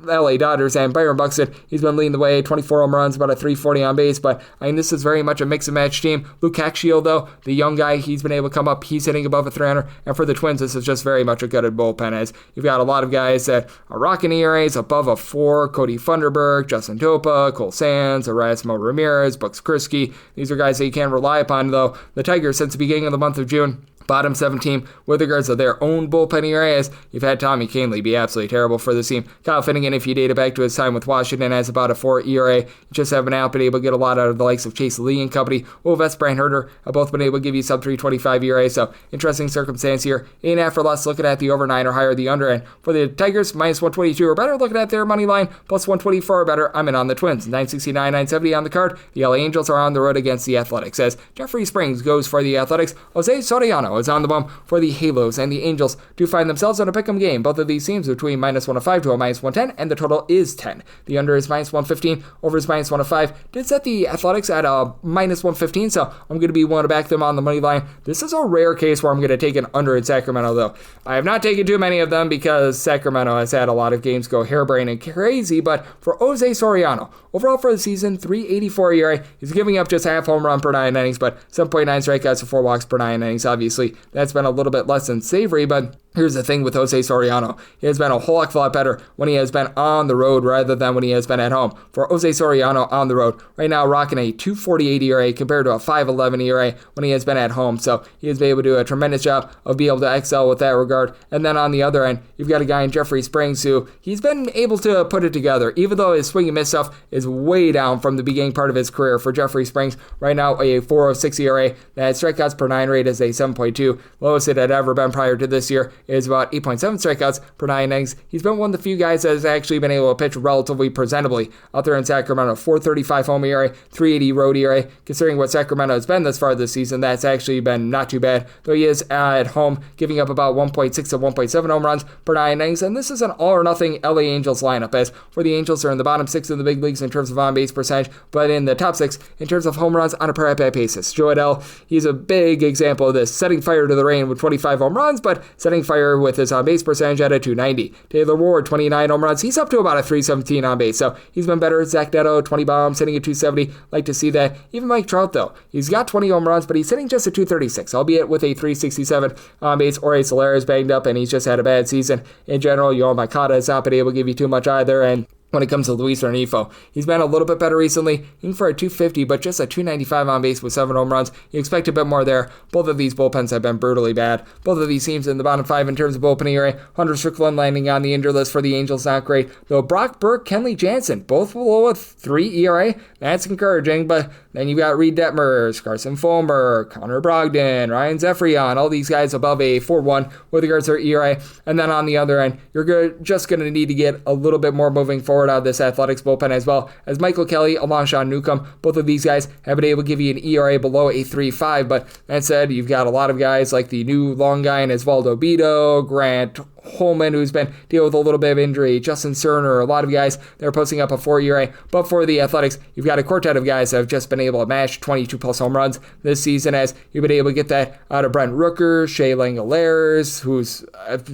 LA Dodgers, and Byron Buxton, he's been leading the way, 24 home runs, about a 340 on base, but I mean, this is very much a mix and match team. Luke Hackshield, though, the young guy, he's been able to come up, he's hitting above a 300, and for the Twins, this is just very much a gutted bullpen, as you've got a lot of guys that are rocking ERAs above a 4, Cody Funderburg, Justin Topa, Cole Sands, Erasmo Ramirez, Bucks Krisky. These are guys that you can't rely upon, though. The Tigers, since the beginning of the month of June, bottom 7 team with regards to their own bullpen ERAs. You've had Tommy Kahnle be absolutely terrible for this team. Kyle Finnegan, if you date it back to his time with Washington, has about a 4 ERA. You just haven't been able to get a lot out of the likes of Chase Lee and company. Wolves, Brian Herter have both been able to give you sub 325 ERA, so interesting circumstance here. 8.5 or less, looking at the over 9 or higher, the under. And for the Tigers, minus 122 or better, looking at their money line, plus 124 or better, I'm in on the Twins. 969, 970 on the card. The LA Angels are on the road against the Athletics, as Jeffrey Springs goes for the Athletics. Jose Soriano is on the bump for the Halos, and the Angels do find themselves in a pick'em game. Both of these teams between minus 105 to a minus 110, and the total is 10. The under is minus 115, over is minus 105. Did set the Athletics at a minus 115, so I'm going to be willing to back them on the money line. This is a rare case where I'm going to take an under in Sacramento, though. I have not taken too many of them because Sacramento has had a lot of games go harebrained and crazy, but for Jose Soriano, overall for the season, 384 ERA. He's giving up just half home run per 9 innings, but 7.9 strikeouts to 4 walks per 9 innings. Obviously, that's been a little bit less than savory, but here's the thing with Jose Soriano. He has been a whole heck of a lot better when he has been on the road rather than when he has been at home. For Jose Soriano on the road, right now rocking a 2.48 ERA compared to a 5.11 ERA when he has been at home. So he has been able to do a tremendous job of being able to excel with that regard. And then on the other end, you've got a guy in Jeffrey Springs who he's been able to put it together, even though his swing and miss stuff is way down from the beginning part of his career. For Jeffrey Springs, right now a 4.06 ERA. That strikeouts per 9 rate is a 7.2. Lowest it had ever been prior to this year is about 8.7 strikeouts per 9 innings. He's been one of the few guys that has actually been able to pitch relatively presentably out there in Sacramento. 4.35 home ERA, 3.80 road ERA. Considering what Sacramento has been this far this season, that's actually been not too bad, though he is at home giving up about 1.6 to 1.7 home runs per 9 innings, and this is an all-or-nothing LA Angels lineup, as for the Angels are in the bottom 6 in the big leagues in terms of on-base percentage, but in the top 6 in terms of home runs on a per-at-bat basis. Joe Adell, he's a big example of this, setting fire to the rain with 25 home runs, but setting fire with his on-base percentage at a 290. Taylor Ward, 29 home runs. He's up to about a 317 on base, so he's been better. Zach Neto, 20 bombs, hitting a 270. Like to see that. Even Mike Trout, though, he's got 20 home runs, but he's hitting just a 236, albeit with a 367 on base. Jorge Soler is banged up, and he's just had a bad season. In general, Yoel Moncada has not been able to give you too much either, and when it comes to Luis Renifo, he's been a little bit better recently, hitting for a 250, but just a 295 on base with 7 home runs. You expect a bit more there. Both of these bullpens have been brutally bad. Both of these teams in the bottom 5 in terms of bullpen ERA. Hunter Strickland landing on the injured list for the Angels, not great. Though Brock Burke, Kenley Jansen, both below a 3 ERA. That's encouraging, but then you've got Reed Detmers, Carson Fulmer, Connor Brogdon, Ryan Zefrion, all these guys above a 4.1 with regards to their ERA. And then on the other end, you're just going to need to get a little bit more moving forward out of this Athletics bullpen, as well as Michael Kelly, along Sean Newcomb. Both of these guys have been able to give you an ERA below a 3.5, but that said, you've got a lot of guys like the new long guy in Osvaldo Bido, Grant Holman, who's been dealing with a little bit of injury, Justin Cerner, a lot of guys that are posting up a 4 ERA. But for the Athletics, you've got a quartet of guys that have just been able to mash 22 plus home runs this season, as you've been able to get that out of Brent Rooker, Shea Langoliers, who's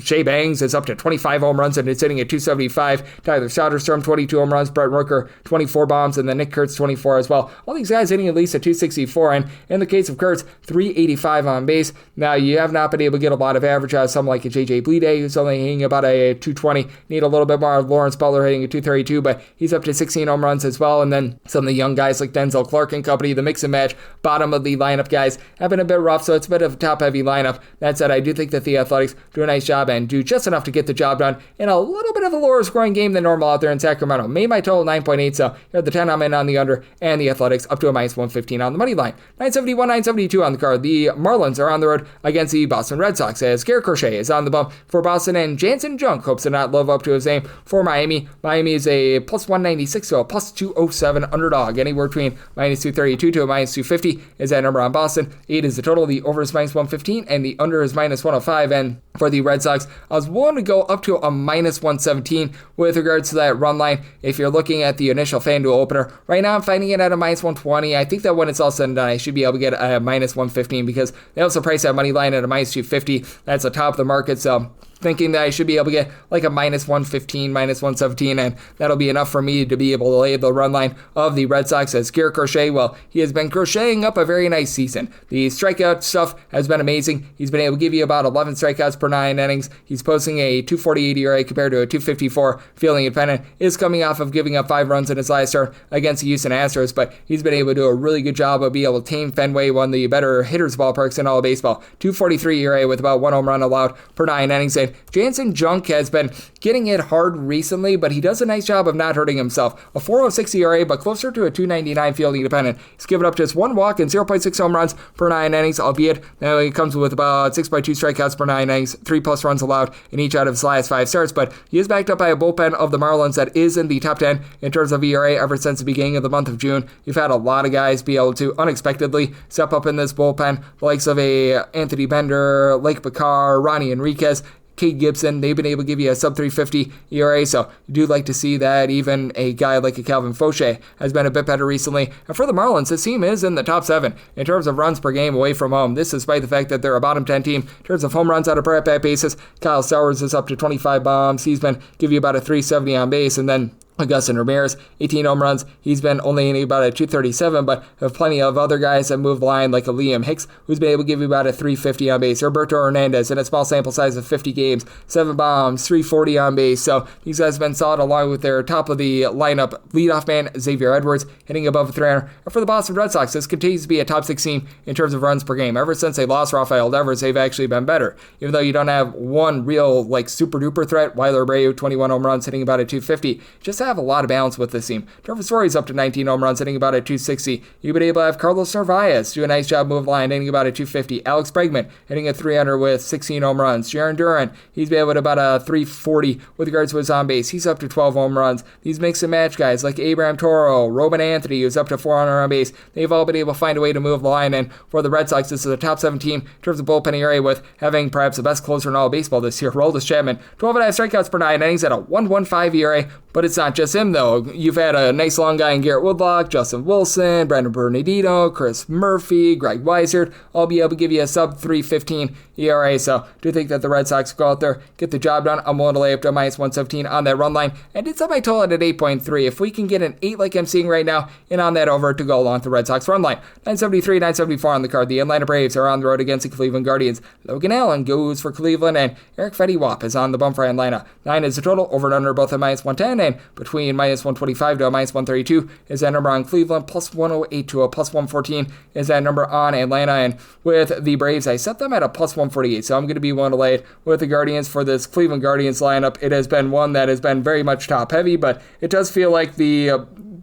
Shea Bangs is up to 25 home runs and it's hitting at 275. Tyler Soderstrom, 22 home runs, Brent Rooker, 24 bombs, and then Nick Kurtz, 24 as well. All these guys hitting at least a 264, and in the case of Kurtz, 385 on base. Now, you have not been able to get a lot of average out of someone like a JJ Bleday, who's only hitting about a 220. Need a little bit more of Lawrence Butler hitting a 232, but he's up to 16 home runs as well. And then some of the young guys like Denzel Clark and company, the mix and match, bottom of the lineup guys, have been a bit rough, so it's a bit of a top-heavy lineup. That said, I do think that the Athletics do a nice job and do just enough to get the job done in a little bit of a lower scoring game than normal out there in Sacramento. Made my total 9.8, so you're at the 10 I'm in on the under, and the Athletics up to a minus 115 on the money line. 971, 972 on the card. The Marlins are on the road against the Boston Red Sox, as Garrett Crochet is on the bump for Boston, and Jansen Junk hopes to not live up to his name for Miami. Miami is a plus 196 to a plus 207 underdog. Anywhere between minus 232 to a minus 250 is that number on Boston. 8 is the total. The over is minus 115, and the under is minus 105. And for the Red Sox, I was willing to go up to a minus 117 with regards to that run line. If you're looking at the initial FanDuel opener, right now I'm finding it at a minus 120. I think that when it's all said and done, I should be able to get a minus 115 because they also price that money line at a minus 250. That's the top of the market, so thinking that I should be able to get like a minus 115, minus 117, and that'll be enough for me to be able to lay the run line of the Red Sox. As Garrett Crochet, well, he has been crocheting up a very nice season. The strikeout stuff has been amazing. He's been able to give you about 11 strikeouts per 9 innings. He's posting a 248 ERA compared to a 254. Fielding independent is coming off of giving up 5 runs in his last start against the Houston Astros, but he's been able to do a really good job of being able to tame Fenway, one of the better hitters ballparks in all of baseball. 243 ERA with about 1 home run allowed per 9 innings. And Jansen Junk has been getting hit hard recently, but he does a nice job of not hurting himself. A 406 ERA, but closer to a 299 fielding independent. He's given up just 1 walk and 0.6 home runs per 9 innings, albeit now he comes with about 6.2 strikeouts per 9 innings, 3 plus runs allowed in each out of his last 5 starts, but he is backed up by a bullpen of the Marlins that is in the top 10 in terms of ERA ever since the beginning of the month of June. You've had a lot of guys be able to unexpectedly step up in this bullpen, the likes of a Anthony Bender, Lake Bakar, Ronnie Enriquez, Cade Gibson. They've been able to give you a sub 350 ERA, so you do like to see that. Even a guy like a Calvin Fauché has been a bit better recently. And for the Marlins, this team is in the top 7 in terms of runs per game away from home. This despite the fact that they're a bottom 10 team in terms of home runs out of per at-bat basis. Kyle Stowers is up to 25 bombs. He's been giving you about a 370 on base, and then Augustin Ramirez, 18 home runs. He's been only hitting about a 237, but have plenty of other guys that move the line, like a Liam Hicks, who's been able to give you about a 350 on base. Roberto Hernandez, in a small sample size of 50 games, 7 bombs, 340 on base. So these guys have been solid, along with their top of the lineup leadoff man, Xavier Edwards, hitting above 300. And for the Boston Red Sox, this continues to be a top 6 team in terms of runs per game. Ever since they lost Rafael Devers, they've actually been better. Even though you don't have one real, super duper threat, Weiler Abreu, 21 home runs, hitting about a 250. Just have a lot of balance with this team. Trevor Story's up to 19 home runs, hitting about a 260. You've been able to have Carlos Narvaez do a nice job move line, hitting about a 250. Alex Bregman hitting a 300 with 16 home runs. Jaron Duran, he's been able to about a 340 with regards to his on base. He's up to 12 home runs. These mix and match guys like Abraham Toro, Robin Anthony, who's up to 400 on base. They've all been able to find a way to move the line, and for the Red Sox, this is a top 7 team in terms of bullpen ERA, with having perhaps the best closer in all of baseball this year, Roldis Chapman. 12.5 strikeouts per 9 innings at a 1.15 ERA, but it's not not just him, though. You've had a nice long guy in Garrett Woodlock, Justin Wilson, Brandon Bernardino, Chris Murphy, Greg Weissert, all be able to give you a sub-3.15 ERA. So I do think that the Red Sox go out there, get the job done. I'm willing to lay up to -117 on that run line. And it's up my total at 8.3. If we can get an 8 like I'm seeing right now, and on that over to go along with the Red Sox run line. 973, 974 on the card. The Atlanta Braves are on the road against the Cleveland Guardians. Logan Allen goes for Cleveland, and Eric Fetty-Wap is on the bump for Atlanta. 9 is the total, over and under both at -110, and between -125 to a -132 is that number on Cleveland, +108 to a +114 is that number on Atlanta. And with the Braves, I set them at a +148, so I'm going to be willing to lay it with the Guardians for this Cleveland Guardians lineup. It has been one that has been very much top-heavy, but it does feel like the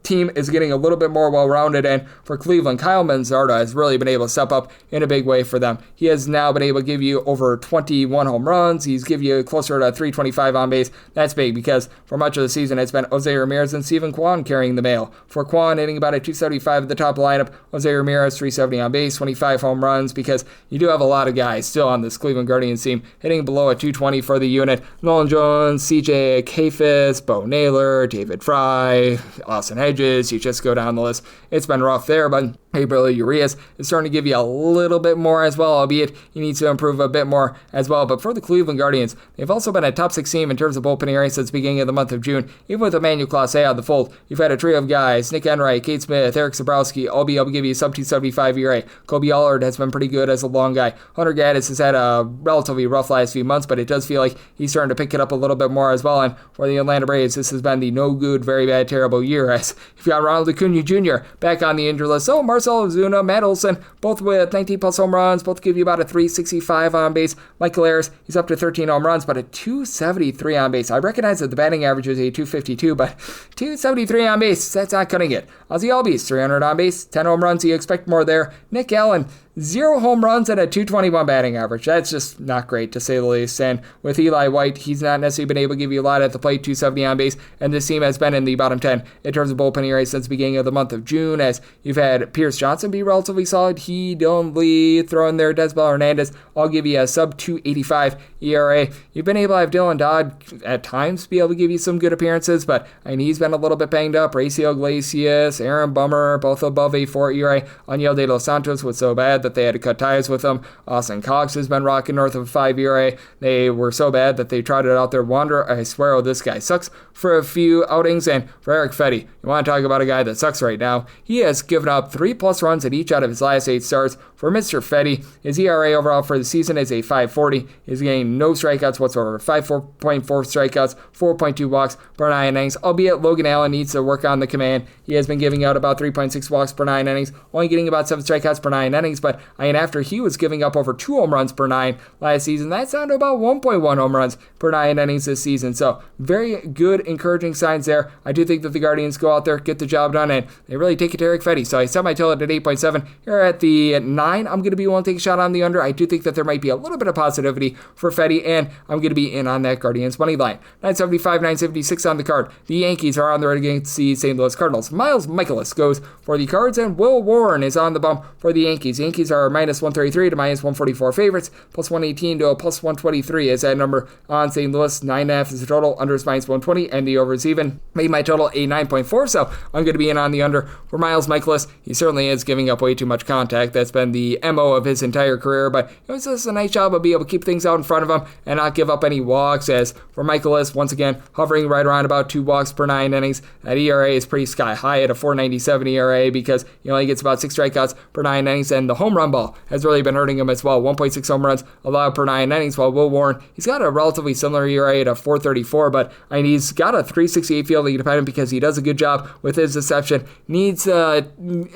team is getting a little bit more well-rounded, and for Cleveland, Kyle Manzardo has really been able to step up in a big way for them. He has now been able to give you over 21 home runs. He's given you closer to 325 on base. That's big because for much of the season, it's been Jose Ramirez and Steven Kwan carrying the mail. For Kwan, hitting about a 275 at the top of the lineup. Jose Ramirez, 370 on base, 25 home runs, because you do have a lot of guys still on this Cleveland Guardians team hitting below a 220 for the unit. Nolan Jones, CJ Kafis, Bo Naylor, David Fry, Austin Hedges, you just go down the list. It's been rough there, but Gabriel Urias is starting to give you a little bit more as well, albeit he needs to improve a bit more as well. But for the Cleveland Guardians, they've also been a top 6 team in terms of bullpen ERA since the beginning of the month of June. Even with Emmanuel Clase out of the fold, you've had a trio of guys, Nick Enright, Kate Smith, Eric Zabrowski, all be able to give you sub-275 ERA. Kobe Allard has been pretty good as a long guy. Hunter Gaddis has had a relatively rough last few months, but it does feel like he's starting to pick it up a little bit more as well. And for the Atlanta Braves, this has been the no good, very bad, terrible year, as you've got Ronald Acuna Jr. back on the injury list. So Marcell Ozuna, Matt Olson, both with 19 plus home runs, both give you about a 365 on base. Michael Ayers, he's up to 13 home runs, but a 273 on base. I recognize that the batting average is a 252, but 273 on base, that's not cutting it. Ozzy Albies, 300 on base, 10 home runs, you expect more there. Nick Allen, 0 home runs and a 221 batting average. That's just not great, to say the least. And with Eli White, he's not necessarily been able to give you a lot at the plate, 270 on base, and this team has been in the bottom 10 in terms of bullpen ERA since the beginning of the month of June, as you've had Pierce Johnson be relatively solid. He, Dylan Lee, throw in there Desbel Hernandez, I'll give you a sub-285 ERA. You've been able to have Dylan Dodd at times be able to give you some good appearances, but I mean, he's been a little bit banged up. Raciel Iglesias, Aaron Bummer, both above a 4 ERA. Aniel De Los Santos was so bad that they had to cut ties with him. Austin Cox has been rocking north of a 5 ERA. They were so bad that they trotted out their Wanderer. I swear, oh, this guy sucks for a few outings. And for Eric Fetty, you want to talk about a guy that sucks right now. He has given up 3+ runs at each out of his last 8 starts. For Mr. Fetty, his ERA overall for the season is a 5.40. He's getting no strikeouts whatsoever. 5.4 strikeouts, 4.2 walks per 9 innings. Albeit Logan Allen needs to work on the command. He has been giving out about 3.6 walks per 9 innings, only getting about 7 strikeouts per 9 innings. But I mean, after he was giving up over 2 home runs per 9 last season, that's down to about 1.1 home runs per 9 innings this season. So very good, encouraging signs there. I do think that the Guardians go out there, get the job done, and they really take it to Eric Fetty. So I set my total at 8.7. Here at the 9, I'm going to be willing to take a shot on the under. I do think that there might be a little bit of positivity for Fetty, and I'm going to be in on that Guardians money line. 975, 976 on the card. The Yankees are on the road against the St. Louis Cardinals. Miles Michaelis goes for the Cards, and Will Warren is on the bump for the Yankees. Yankees are -133 to -144 favorites, +118 to a +123 is that number on St. Louis. 9.5 is the total, under is -120, and the over is even. Made my total a 9.4, so I'm going to be in on the under for Miles Michaelis. He certainly is giving up way too much contact. That's been the MO of his entire career, but it was just a nice job of being able to keep things out in front of him and not give up any walks. As for Michaelis, once again, hovering right around about 2 walks per 9 innings. That ERA is pretty sky high at a 4.97 ERA because he only gets about 6 strikeouts per 9 innings, and the home run ball has really been hurting him as well. 1.6 home runs allowed per 9 innings, while Will Warren, he's got a relatively similar ERA at a 4.34, but I mean, he's got a 3.68 fielding dependent because he does a good job with his deception. Needs to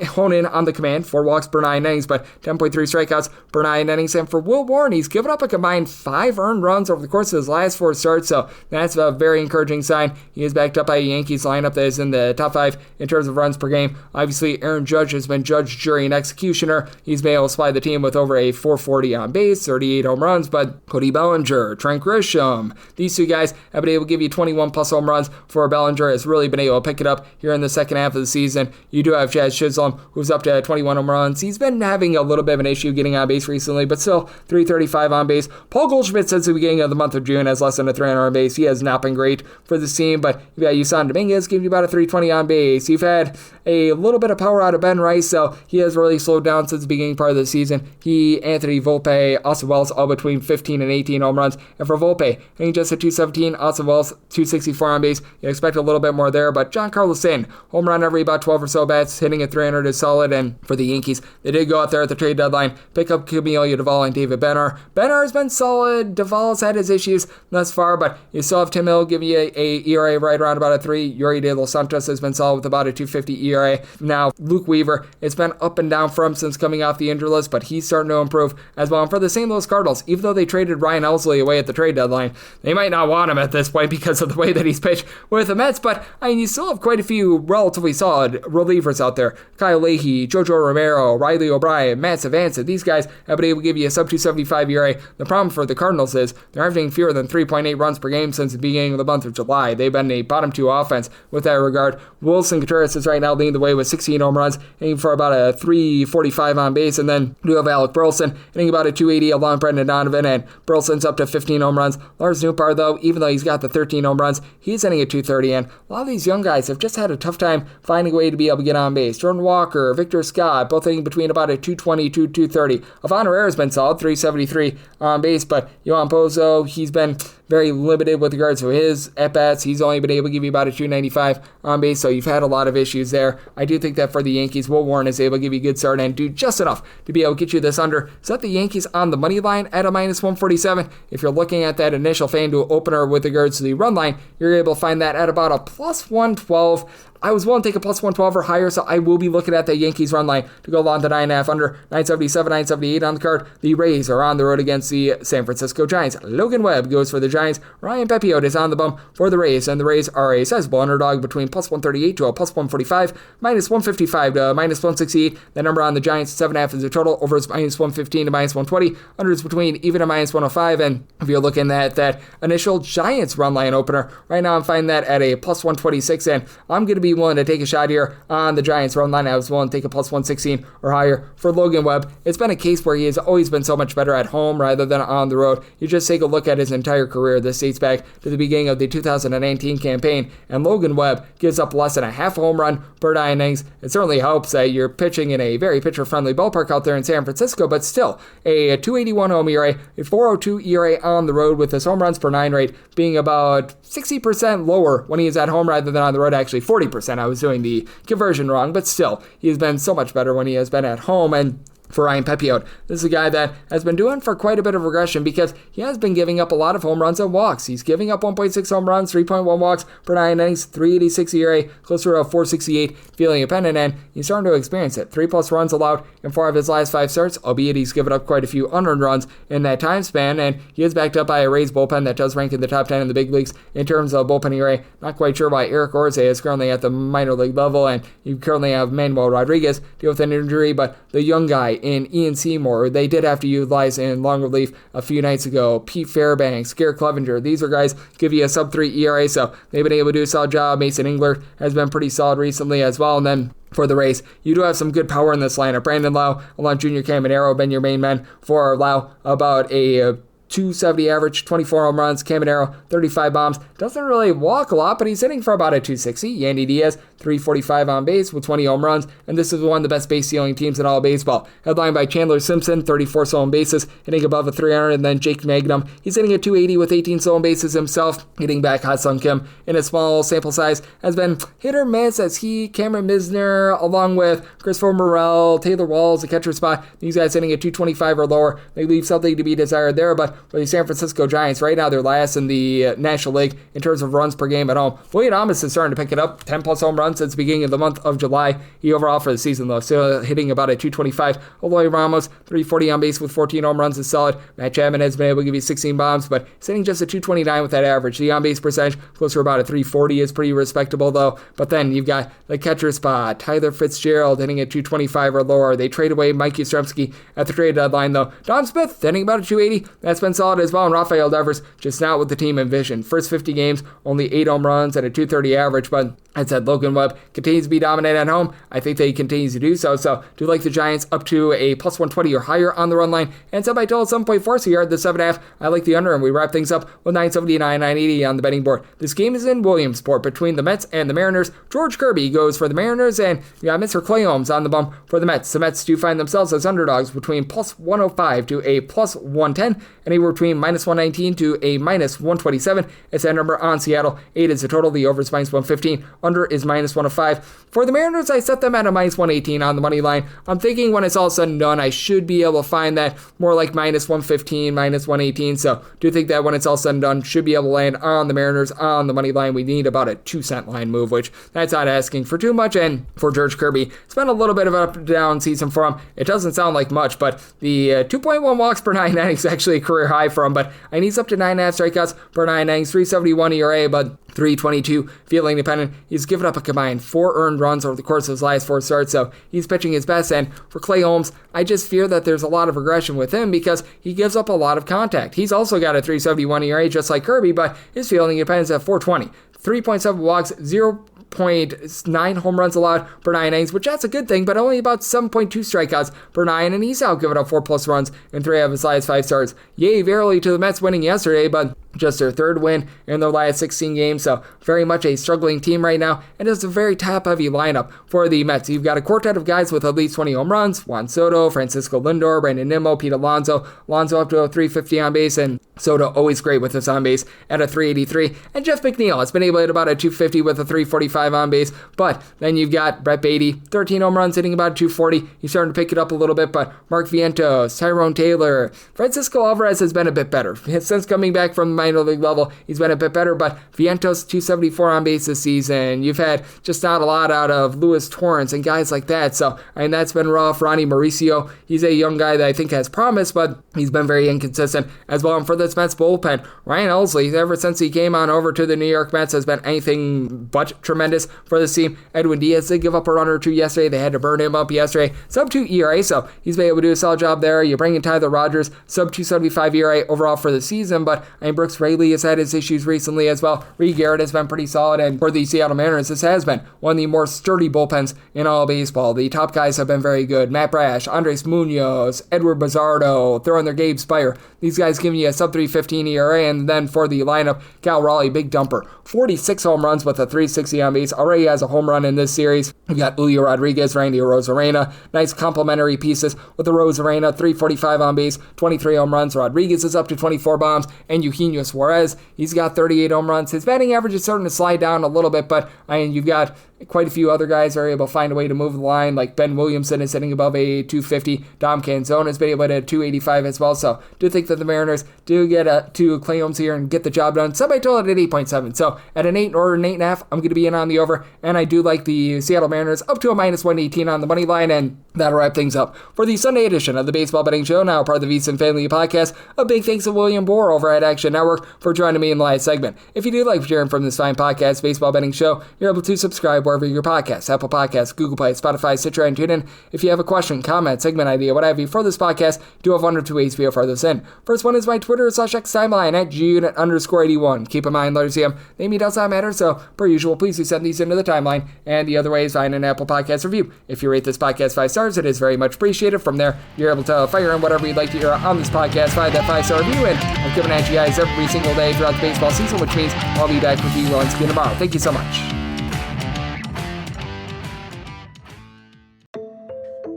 hone in on the command, 4 walks per 9 innings, but 10.3 strikeouts per 9 innings. And for Will Warren, he's given up a combined 5 earned runs over the course of his last 4 starts, so that's a very encouraging sign. He is backed up by a Yankees lineup that is in the top 5 in terms of runs per game. Obviously, Aaron Judge has been judge, jury, and executioner. He's been able to supply the team with over a 440 on base, 38 home runs, but Cody Bellinger, Trent Grisham, these 2 guys have been able to give you 21 plus home runs. For Bellinger has really been able to pick it up here in the second half of the season. You do have Jazz Chisholm, who's up to 21 home runs. He's been having a little bit of an issue getting on base recently, but still 335 on base. Paul Goldschmidt since the beginning of the month of June has less than a 300 on base. He has not been great for this team, but you've got Usan Dominguez giving you about a 320 on base. You've had a little bit of power out of Ben Rice, so he has really slowed down since the beginning part of the season. He, Anthony Volpe, Austin Wells, all between 15 and 18 home runs. And for Volpe, hitting just a 217, Austin Wells, 264 on base. You expect a little bit more there, but Giancarlo Stanton, home run every about 12 or so bats, hitting at 300 is solid. And for the Yankees, they did go out there at the trade deadline, pick up Camilo Duvall and David Benner. Benner has been solid. Duvall's had his issues thus far, but you still have Tim Hill giving you a ERA right around about a 3. Yuri De Los Santos has been solid with about a 250 ERA. Now, Luke Weaver, it's been up and down for him since coming off the injury list, but he's starting to improve as well. And for the St. Louis Cardinals, even though they traded Ryan Elsley away at the trade deadline, they might not want him at this point because of the way that he's pitched with the Mets, but I mean, you still have quite a few relatively solid relievers out there. Kyle Leahy, Jojo Romero, Riley O'Brien, Matt Savanza, these guys have been able to give you a sub 275 ERA. The problem for the Cardinals is they're averaging fewer than 3.8 runs per game since the beginning of the month of July. They've been a bottom 2 offense with that regard. Wilson Contreras is right now leading the way with 16 home runs, hitting for about a 345 on base, and then you have Alec Burleson hitting about a 280 along Brendan Donovan, and Burleson's up to 15 home runs. Lars Nootbaar, though, even though he's got the 13 home runs, he's hitting at 230, and a lot of these young guys have just had a tough time finding a way to be able to get on base. Jordan Walker, Victor Scott, both hitting between about a 220 to 230. Ivan Herrera's been solid, 373 on base, but Yohan Pozo, he's been very limited with regards to his at-bats. He's only been able to give you about a 295 on base, so you've had a lot of issues there. I do think that for the Yankees, Will Warren is able to give you a good start and do just enough to be able to get you this under. Set the Yankees on the money line at a minus 147. If you're looking at that initial FanDuel opener with regards to the run line, you're able to find that at about a plus 112. I was willing to take a plus 112 or higher, so I will be looking at the Yankees run line to go along to 9.5 under 977, 978 on the card. The Rays are on the road against the San Francisco Giants. Logan Webb goes for the Giants. Ryan Pepiot is on the bump for the Rays, and the Rays are a sizable underdog between plus 138 to a plus 145, minus 155 to minus 168. The number on the Giants, 7.5 is the total. Over is minus 115 to minus 120. Under is between even to minus 105, and if you're looking at that initial Giants run line opener, right now I'm finding that at a plus 126, and I'm going to be willing to take a shot here on the Giants run line. I was willing to take a plus 116 or higher for Logan Webb. It's been a case where he has always been so much better at home rather than on the road. You just take a look at his entire career. This dates back to the beginning of the 2019 campaign, and Logan Webb gives up less than a half home run per 9 innings. It certainly helps that you're pitching in a very pitcher-friendly ballpark out there in San Francisco, but still, a 281 home ERA, a 402 ERA on the road, with his home runs per 9 rate being about 60% lower when he is at home rather than on the road. Actually 40%. I was doing the conversion wrong, but still, he has been so much better when he has been at home. And for Ryan Pepiot, this is a guy that has been doing for quite a bit of regression because he has been giving up a lot of home runs and walks. He's giving up 1.6 home runs, 3.1 walks per 9 innings, 386 ERA, closer to a 468 feeling opponent, and he's starting to experience it. 3+ runs allowed in 4 of his last 5 starts, albeit he's given up quite a few unearned runs in that time span, and he is backed up by a Rays bullpen that does rank in the top 10 in the big leagues in terms of bullpen ERA. Not quite sure why Eric Orze is currently at the minor league level, and you currently have Manuel Rodriguez deal with an injury, but the young guy in Ian Seymour, they did have to utilize in long relief a few nights ago. Pete Fairbanks, Garrett Clevenger, these are guys give you a sub-3 ERA, so they've been able to do a solid job. Mason Englert has been pretty solid recently as well, and then for the Rays, you do have some good power in this lineup. Brandon Lau, along Junior Caminero, have been your main men. For Lau, about a 270 average, 24 home runs. Caminero, 35 bombs. Doesn't really walk a lot, but he's hitting for about a 260. Yandy Diaz, 345 on base with 20 home runs, and this is one of the best base stealing teams in all of baseball. Headlined by Chandler Simpson, 34 stolen bases, hitting above a 300, and then Jake Magnum, he's hitting at 280 with 18 stolen bases himself. Hitting back Ha-Sung Kim in a small sample size has been hit or miss as he, Cameron Misner, along with Christopher Morel, Taylor Walls, the catcher spot, these guys hitting at 225 or lower. They leave something to be desired there, but for the San Francisco Giants, right now they're last in the National League in terms of runs per game at home. William Amos is starting to pick it up, 10+ home runs since the beginning of the month of July. He overall for the season, though, still hitting about a 225. Eloy Ramos, 340 on base with 14 home runs is solid. Matt Chapman has been able to give you 16 bombs, but he's hitting just a 229 with that average. The on-base percentage, closer to about a 340, is pretty respectable, though. But then you've got the catcher spot, Tyler Fitzgerald hitting at 225 or lower. They trade away Mike Yastrzemski at the trade deadline, though. Don Smith hitting about a 280. That's been been solid as well, and Rafael Devers just not what the team envisioned. First 50 games, only 8 home runs and a .230 average, but I said Logan Webb continues to be dominant at home. I think that he continues to do so. So do like the Giants up to a plus 120 or higher on the run line. And semi total 7.4, so you're at the 7.5. I like the under, and we wrap things up with 979, 980 on the betting board. This game is in Williamsport between the Mets and the Mariners. George Kirby goes for the Mariners, and you got Mr. Clay Holmes on the bump for the Mets. The Mets do find themselves as underdogs between plus 105 to a plus 110, and anywhere between minus 119 to a minus 127. It's that number on Seattle. 8 is the total. The over is minus 115. Under is minus 105. For the Mariners, I set them at a minus 118 on the money line. I'm thinking when it's all said and done, I should be able to find that more like minus 115, minus 118. So do think that when it's all said and done, should be able to land on the Mariners on the money line. We need about a 2-cent line move, which that's not asking for too much. And for George Kirby, it's been a little bit of an up and down season for him. It doesn't sound like much, but the 2.1 walks per 9 innings is actually a career high for him. But he's up to 9.5 strikeouts per 9 innings, 3.71 ERA, but 3.22 fielding dependent. He's given up a combined 4 earned runs over the course of his last 4 starts, so he's pitching his best. And for Clay Holmes, I just fear that there's a lot of regression with him because he gives up a lot of contact. He's also got a 3.71 ERA just like Kirby, but his fielding dependence at 4.20. 3.7 walks, 0.9 home runs allowed per 9 innings, which that's a good thing, but only about 7.2 strikeouts per 9, and he's out giving up 4+ runs in 3 of his last 5 starts. Yay, verily to the Mets winning yesterday, but just their 3rd win in their last 16 games, so very much a struggling team right now, and it's a very top-heavy lineup for the Mets. You've got a quartet of guys with at least 20 home runs: Juan Soto, Francisco Lindor, Brandon Nimmo, Pete Alonso. Alonso up to a 350 on base, and Soto always great with his on base at a 383, and Jeff McNeil has been able to hit about a 250 with a 345 on base, but then you've got Brett Beatty, 13 home runs, hitting about 240. He's starting to pick it up a little bit, but Mark Vientos, Tyrone Taylor, Francisco Alvarez has been a bit better. Since coming back from the minor league level, he's been a bit better, but Vientos 274 on base this season. You've had just not a lot out of Luis Torrance and guys like that, so that's been rough. Ronnie Mauricio, he's a young guy that I think has promise, but he's been very inconsistent as well. And for this Mets bullpen, Ryan Helsley, ever since he came on over to the New York Mets, has been anything but tremendous for this team. Edwin Diaz did give up a run or 2 yesterday. They had to burn him up yesterday. Sub 2 ERA, so he's been able to do a solid job there. You bring in Tyler Rogers, sub 275 ERA overall for the season, but Brooks Raley has had his issues recently as well. Reed Garrett has been pretty solid, and for the Seattle Mariners, this has been one of the more sturdy bullpens in all of baseball. The top guys have been very good. Matt Brash, Andres Munoz, Edward Bazardo, throwing their Gabe Spire. These guys giving you a sub 315 ERA, and then for the lineup, Cal Raleigh, big dumper. 46 home runs with a 360 on base. Already has a home run in this series. We've got Julio Rodriguez, Randy Arozarena. Nice complementary pieces with the Arozarena, 345 on base, 23 home runs. Rodriguez is up to 24 bombs, and Eugenio Suarez, he's got 38 home runs. His batting average is starting to slide down a little bit, but you've got quite a few other guys are able to find a way to move the line, like Ben Williamson is hitting above a 250. Dom Canzone has been able to hit a 285 as well, so do think that the Mariners do get 2 Clay Holmes here and get the job done. Somebody told it at 8.7, so at an 8 or an 8.5, I'm going to be in on the over, and I do like the Seattle Mariners up to a minus 118 on the money line, and that'll wrap things up for the Sunday edition of the Baseball Betting Show, now part of the VSiN Family Podcast. A big thanks to William Boor over at Action Network for joining me in the live segment. If you do like hearing from this fine podcast, Baseball Betting Show, you're able to subscribe wherever your podcasts, Apple Podcasts, Google Play, Spotify, Stitcher, and TuneIn. If you have a question, comment, segment idea, what have you for this podcast, do have 1 or 2 ways to be able to further this in. First one is my Twitter /X timeline at gunit_81. Keep in mind, letters CM, name does not matter, so per usual, please do send these into the timeline. And the other way is find an Apple Podcast review. If you rate this podcast 5 stars, it is very much appreciated. From there, you're able to fire in whatever you'd like to hear on this podcast. Find that 5-star review, and I'm giving at you guys every single day throughout the baseball season, which means I'll be back with you once again tomorrow. Thank you so much.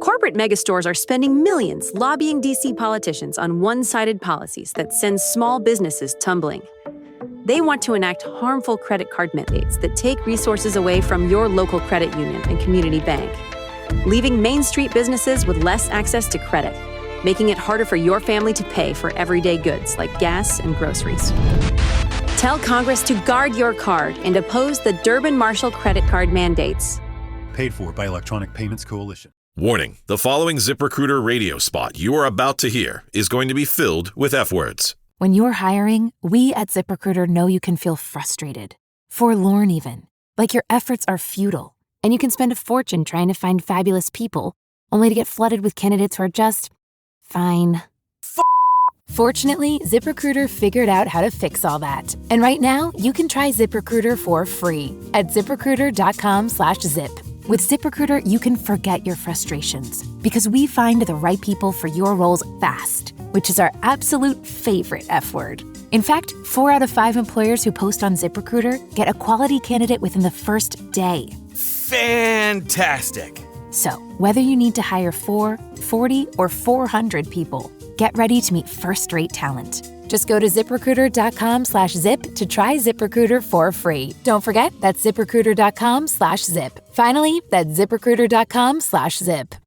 Corporate megastores are spending millions lobbying DC politicians on one-sided policies that send small businesses tumbling. They want to enact harmful credit card mandates that take resources away from your local credit union and community bank, leaving Main Street businesses with less access to credit, making it harder for your family to pay for everyday goods like gas and groceries. Tell Congress to guard your card and oppose the Durbin-Marshall credit card mandates. Paid for by Electronic Payments Coalition. Warning, the following ZipRecruiter radio spot you are about to hear is going to be filled with F words. When you're hiring, we at ZipRecruiter know you can feel frustrated, forlorn even, like your efforts are futile, and you can spend a fortune trying to find fabulous people, only to get flooded with candidates who are just fine. Fortunately, ZipRecruiter figured out how to fix all that. And right now, you can try ZipRecruiter for free at ZipRecruiter.com/zip. With ZipRecruiter, you can forget your frustrations because we find the right people for your roles fast, which is our absolute favorite F word. In fact, 4 out of 5 employers who post on ZipRecruiter get a quality candidate within the first day. Fantastic. So, whether you need to hire 4, 40, or 400 people, get ready to meet first-rate talent. Just go to ZipRecruiter.com/zip to try ZipRecruiter for free. Don't forget, that's ZipRecruiter.com/zip. Finally, that's ZipRecruiter.com/zip.